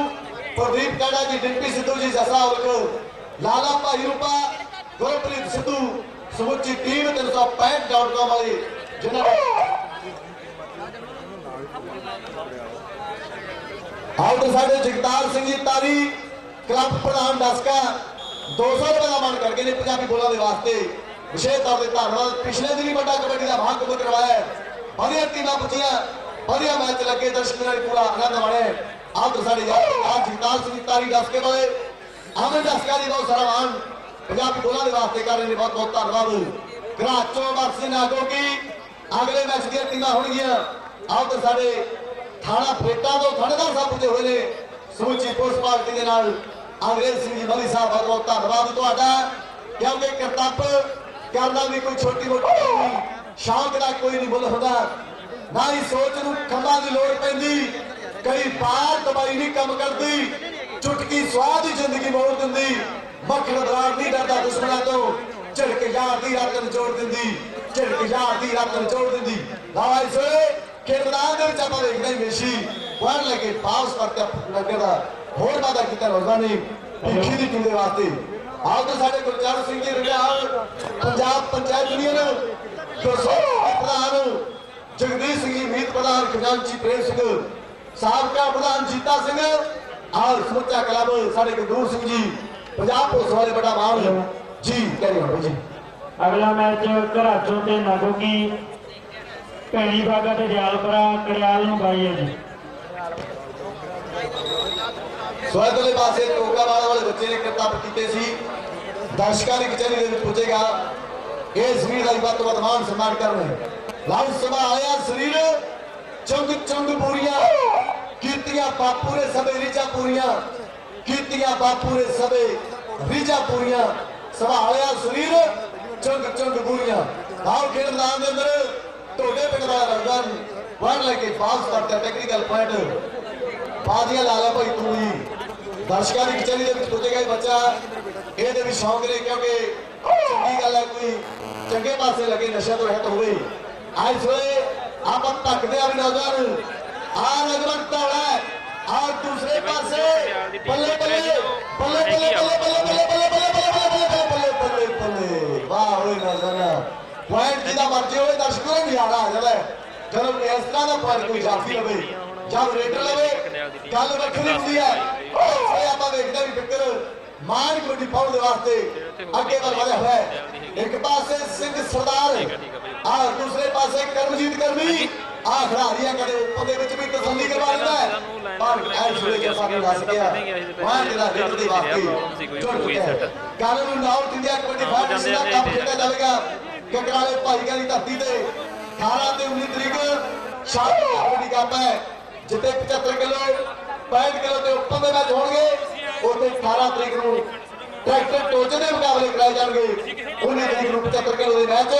Speaker 4: प्रदीप काड़ा जी डिप्टी सिद्धू जी जैसा उनको लाला भाई रूपा गुरप्रीत सिद्धू समुची टीम 365.com वाली जिन्होंने आउट साढ़े जगतार सिंह जी तारी क्लब प्रधान दसका 200 रुपए का मन करके ने पंजाबी बोलने के वास्ते विशेष तौर पर धन्यवाद पिछले दिन ही बड़ा कबड्डी का महाकुंभ करवाया बढ़िया टीमां पुजिया बढ़िया मैच लगे दर्शकों ने पूरा आनंद माणे आउट साढ़े जगतार सिंह तारी दसके वाले आमिर दसका जी बहुत सारा मान पंजाबी बोलने के वास्ते कर रहे बहुत बहुत धन्यवाद घराचों बरसी नागो की अगले मैच दी टीमां होणगियां आउट साढ़े थाना फेटा तो थानेदार साहब पुजे हुए ने समूची पुलिस पार्टी के नाल अंग्रेज सिंह जी मली साहब बहुत बहुत धन्यवाद तुहाडा क्योंकि करतब करना भी कोई छोटी मोटी नहीं शौक का कोई नहीं मुल होता ना ही सोच नूं खंभा की लोड़ पैंदी कई बार दवाई नहीं कम करती चुटकी स्वाद ही जिंदगी मोड़ दिंदी मक्खन बराड़ नहीं डरदा दुश्मनों तो झड़क यार दी रात निचोड़ दिंदी झड़क यार दी रात निचोड़ दिंदी लावा सोए खेल मैदान ਦੇ ਵਿੱਚ ਆਪਾਂ ਵੇਖਦੇ ਮੇਸ਼ੀ ਵੜ ਲਗੇ ਪਾਸ ਕਰਤੇ ਲੱਗਦਾ ਹੋਰ ਵਾਦਾ ਕੀਤਾ ਰੋਜ਼ਾਨਾ ਨੇ ਭਿੱਖੀ ਦੀ ਟੀਮ ਦੇ ਵਾਸਤੇ ਆਓ ਤਾਂ ਸਾਡੇ ਗੁਰਚਰਨ ਸਿੰਘ ਜੀ ਰਿਆਲ ਪੰਜਾਬ ਪੰਚਾਇਤ ਯੂਨੀਅਨ ਪ੍ਰਧਾਨ ਜਗਦੀਸ਼ ਸਿੰਘ ਜੀ ਮੀਤ ਪ੍ਰਧਾਨ ਖਜ਼ਾਨਚੀ ਪ੍ਰੇਮ ਸਿੰਘ ਸਾਬਕਾ ਪ੍ਰਧਾਨ ਜੀਤਾ ਸਿੰਘ ਔਰ ਸਮੁੱਚਾ ਕਲੱਬ ਸਾਡੇ ਗਦੂਰ ਸਿੰਘ ਜੀ ਪੰਜਾਬ ਪੁਲਿਸ ਵਾਲੇ ਬੜਾ ਮਾਣ ਜੀ ਕਹਿ ਰਹੇ ਹੋ ਜੀ
Speaker 2: ਅਗਲਾ ਮੈਚ ਘਰਾਚੋਂ ਤੇ ਨਾਗੋ ਕੀ ਭੈਣੀ ਬਾਗਾ ਤੇ ਦਿਆਲਪੁਰਾ ਕੜਿਆਲ ਨੂੰ ਬਾਈ ਹੈ ਜੀ
Speaker 4: ਸੋਇਦਲੇ ਪਾਸੇ ਟੋਕਾਵਾਲ ਵਾਲੇ ਬੱਚੇ ਨੇ ਕਰਤੱਵ ਕੀਤੇ ਸੀ ਦਰਸ਼ਕਾਂ ਦੀ ਕਚਹਿਰੀ ਦੇ ਵਿੱਚ ਪੁੱਜੇਗਾ ਇਹ ਸਰੀਰ ਦਾ ਵੱਧ ਤੋਂ ਵੱਧ ਮਾਨ ਸਨਮਾਨ ਕਰਨ ਲਾਉ ਸਭਾ ਆਇਆ ਸਰੀਰ ਚੰਗ ਚੰਗ ਪੂਰੀਆਂ ਕੀਤੀਆਂ ਬਾਪੂ ਨੇ ਸਭੇ ਰੀਝਾਂ ਪੂਰੀਆਂ ਕੀਤੀਆਂ ਬਾਪੂ ਨੇ ਸਭੇ ਰੀਝਾਂ ਪੂਰੀਆਂ ਸੰਭਾਲਿਆ ਸਰੀਰ ਚੰਗ ਚੰਗ ਪੂਰੀਆਂ ਆਓ ਖੇਡ ਮੈਦਾਨ ਦੇ ਅੰਦਰ टोटे पिंड का रंगन वन लेके पास करते टेक्निकल पॉइंट बाजियां लाला भाई तू ही दर्शकों की कचहरी के पुजेगा बच्चा ये भी शौक ने क्योंकि चंगी गल है कोई चंगे पासे लगे नशे तो रहत हुए आज सोए आप तकते भी नौजवान आ नौजवान तौड़ा और दूसरे पासे बल्ले बल्ले बल्ले बल्ले बल्ले बल्ले बल्ले बल्ले बल्ले बल्ले बल्ले बल्ले बल्ले वाह ओए नौजवान पॉइंट जिदा मर्जी हो दर्शकों ने नजारा आ जाता है जब इस तरह का पॉइंट कोई जाफी लवे जब रेडर लवे गल वखरी होंदी है फिर आप देखते भी फिक्र मान कबड्डी पाउंड के वास्ते अगे बढ़ बढ़िया है एक पासे सिंह सरदार और दूसरे पासे करमजीत कर्मी आ खिडारियां कदे ओपन दे विच भी तसल्ली करवा लेता है पर ऐस वे के सामने दस गया मान जिला रेडर दे वास्ते जुड़ चुका है कल नूं नॉर्थ इंडिया कबड्डी फाइनल का कप खेला जाएगा ककराले भाईका की धरती से 18 ਤੇ 19 ਤਰੀਕ ਸ਼ਾਮ ਨੂੰ ਕਬੱਡੀ ਕੱਪ ਹੈ ਜਿੱਥੇ 75 ਕਿਲੋ 65 ਕਿਲੋ ਤੇ ਉੱਪਰ ਦੇ ਮੈਚ ਹੋਣਗੇ ਉੱਥੇ 18 ਤਰੀਕ ਨੂੰ ਟਰੈਕਟਰ ਟੋਚੇ ਦੇ ਮੁਕਾਬਲੇ ਕਰਾਏ ਜਾਣਗੇ 19 ਤਰੀਕ ਨੂੰ 75 ਕਿਲੋ ਦੇ ਮੈਚ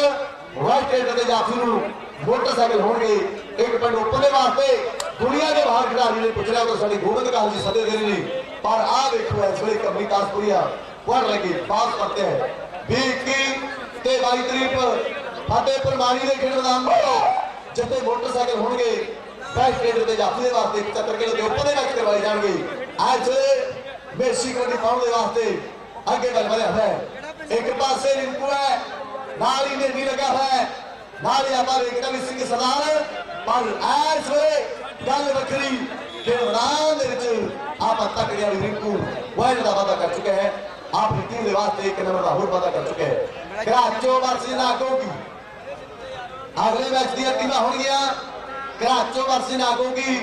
Speaker 4: ਵਾਈਟ ਟਰੈਕਟਰ ਤੇ ਜਾਫੀ ਨੂੰ ਮੋਟਰਸਾਈਕਲ ਹੋਣਗੇ ਇੱਕ ਪਿੰਡ ਉੱਪਰ ਦੇ ਵਾਸਤੇ ਦੁਨੀਆ ਦੇ ਬਾਹਰ ਖਿਡਾਰੀ ਨੇ ਪੁੱਛ ਲਿਆ ਤਾਂ ਸਾਡੀ ਗੋਬਿੰਦ ਕਾਲ ਜੀ ਸਦੇ ਦੇ ਨੇ ਪਰ ਆਹ ਦੇਖੋ ਇਸ ਵੇਲੇ ਕਬੱਡੀ ਤਾਸਪੁਰੀਆ ਪੜ ਲਗੇ ਪਾਸ ਕਰਤੇ ਹੈ 20 ਤੇ 22 ਤਰੀਕ ਫਤਿਹਪੁਰ ਮਾਨੀ ਦੇ ਖੇਡ ਮੈਦਾਨ ਵਿੱਚ ਜਿੱਥੇ ਮੋਟਰਸਾਈਕਲ ਹੋਣਗੇ ਬੈਕ ਟ੍ਰੇਡਰ ਦੇ ਜਾਫੀ ਦੇ ਵਾਸਤੇ 75 ਕਿਲੋ ਦੇ ਉੱਪਰ ਦੇ ਮੈਚ ਕਰਵਾਏ ਜਾਣਗੇ ਅੱਜ ਮੇਸੀ ਕਬੱਡੀ ਪਾਉਣ ਦੇ ਵਾਸਤੇ ਅੱਗੇ ਵੱਲ ਵਧਿਆ ਹੈ ਇੱਕ ਪਾਸੇ ਰਿੰਕੂ ਹੈ ਨਾਲ ਹੀ ਨੇਰੀ ਲੱਗਾ ਹੋਇਆ ਹੈ ਨਾਲ ਹੀ ਆਪਾਂ ਵੇਖਦੇ ਵੀ ਸਿੰਘ ਸਰਦਾਰ ਪਰ ਐਸ ਵੇਲੇ ਗੱਲ ਵੱਖਰੀ ਖੇਡ ਮੈਦਾਨ ਦੇ ਵਿੱਚ ਆਪਾਂ ਤੱਕ ਗਿਆ ਰਿੰਕੂ ਵਾਇਰ ਦਾ ਵਾਅਦਾ ਕਰ ਚੁੱਕਾ ਹੈ ਆਪਣੀ ਟੀਮ ਦੇ ਵਾਸਤੇ ਇੱਕ ਨੰਬਰ ਦਾ ਹੋਰ ਵਾਅਦਾ ਕਰ ਚੁੱਕਾ ਹੈ ਘਰਾਚੋਂ ਵਰਸੀ ਨਾਗੋ की अगले मैच दी टीमां होणगियां घराचों वर्सी नागो की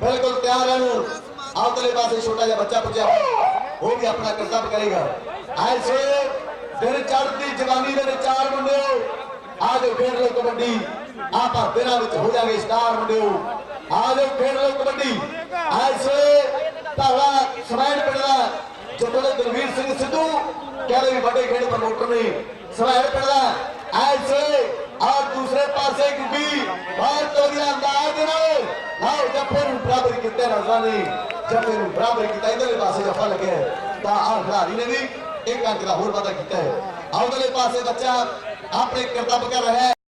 Speaker 4: बिल्कुल तैयार हैं आवतले पासे छोटा जिहा बच्चा पुजा वो भी अपना कर्तव्य करेगा ऐसे दिन चढ़ती जवानी दे चार मुंडे आ जाओ खेड लो कबड्डी आप दिनों में हो जाएंगे स्टार मुंडियो आ जाओ खेड लो कबड्डी ऐसे धारा समैन पिंड का जतों दलवीर सिंह सिद्धू कहते भी बड़े खेड प्रमोटर ने समैन पिंड का ऐसे और दूसरे पासे क्योंकि बहुत बढ़िया अंदाज दे नाल जफे बराबर किते नजर नहीं जफे बराबर किया इधरले पासे जफा लगे तो आ खिलाड़ी ने भी एक अंक का होर वादा किया है उधरले पासे बच्चा अपने कर्तव्य कर रहा है।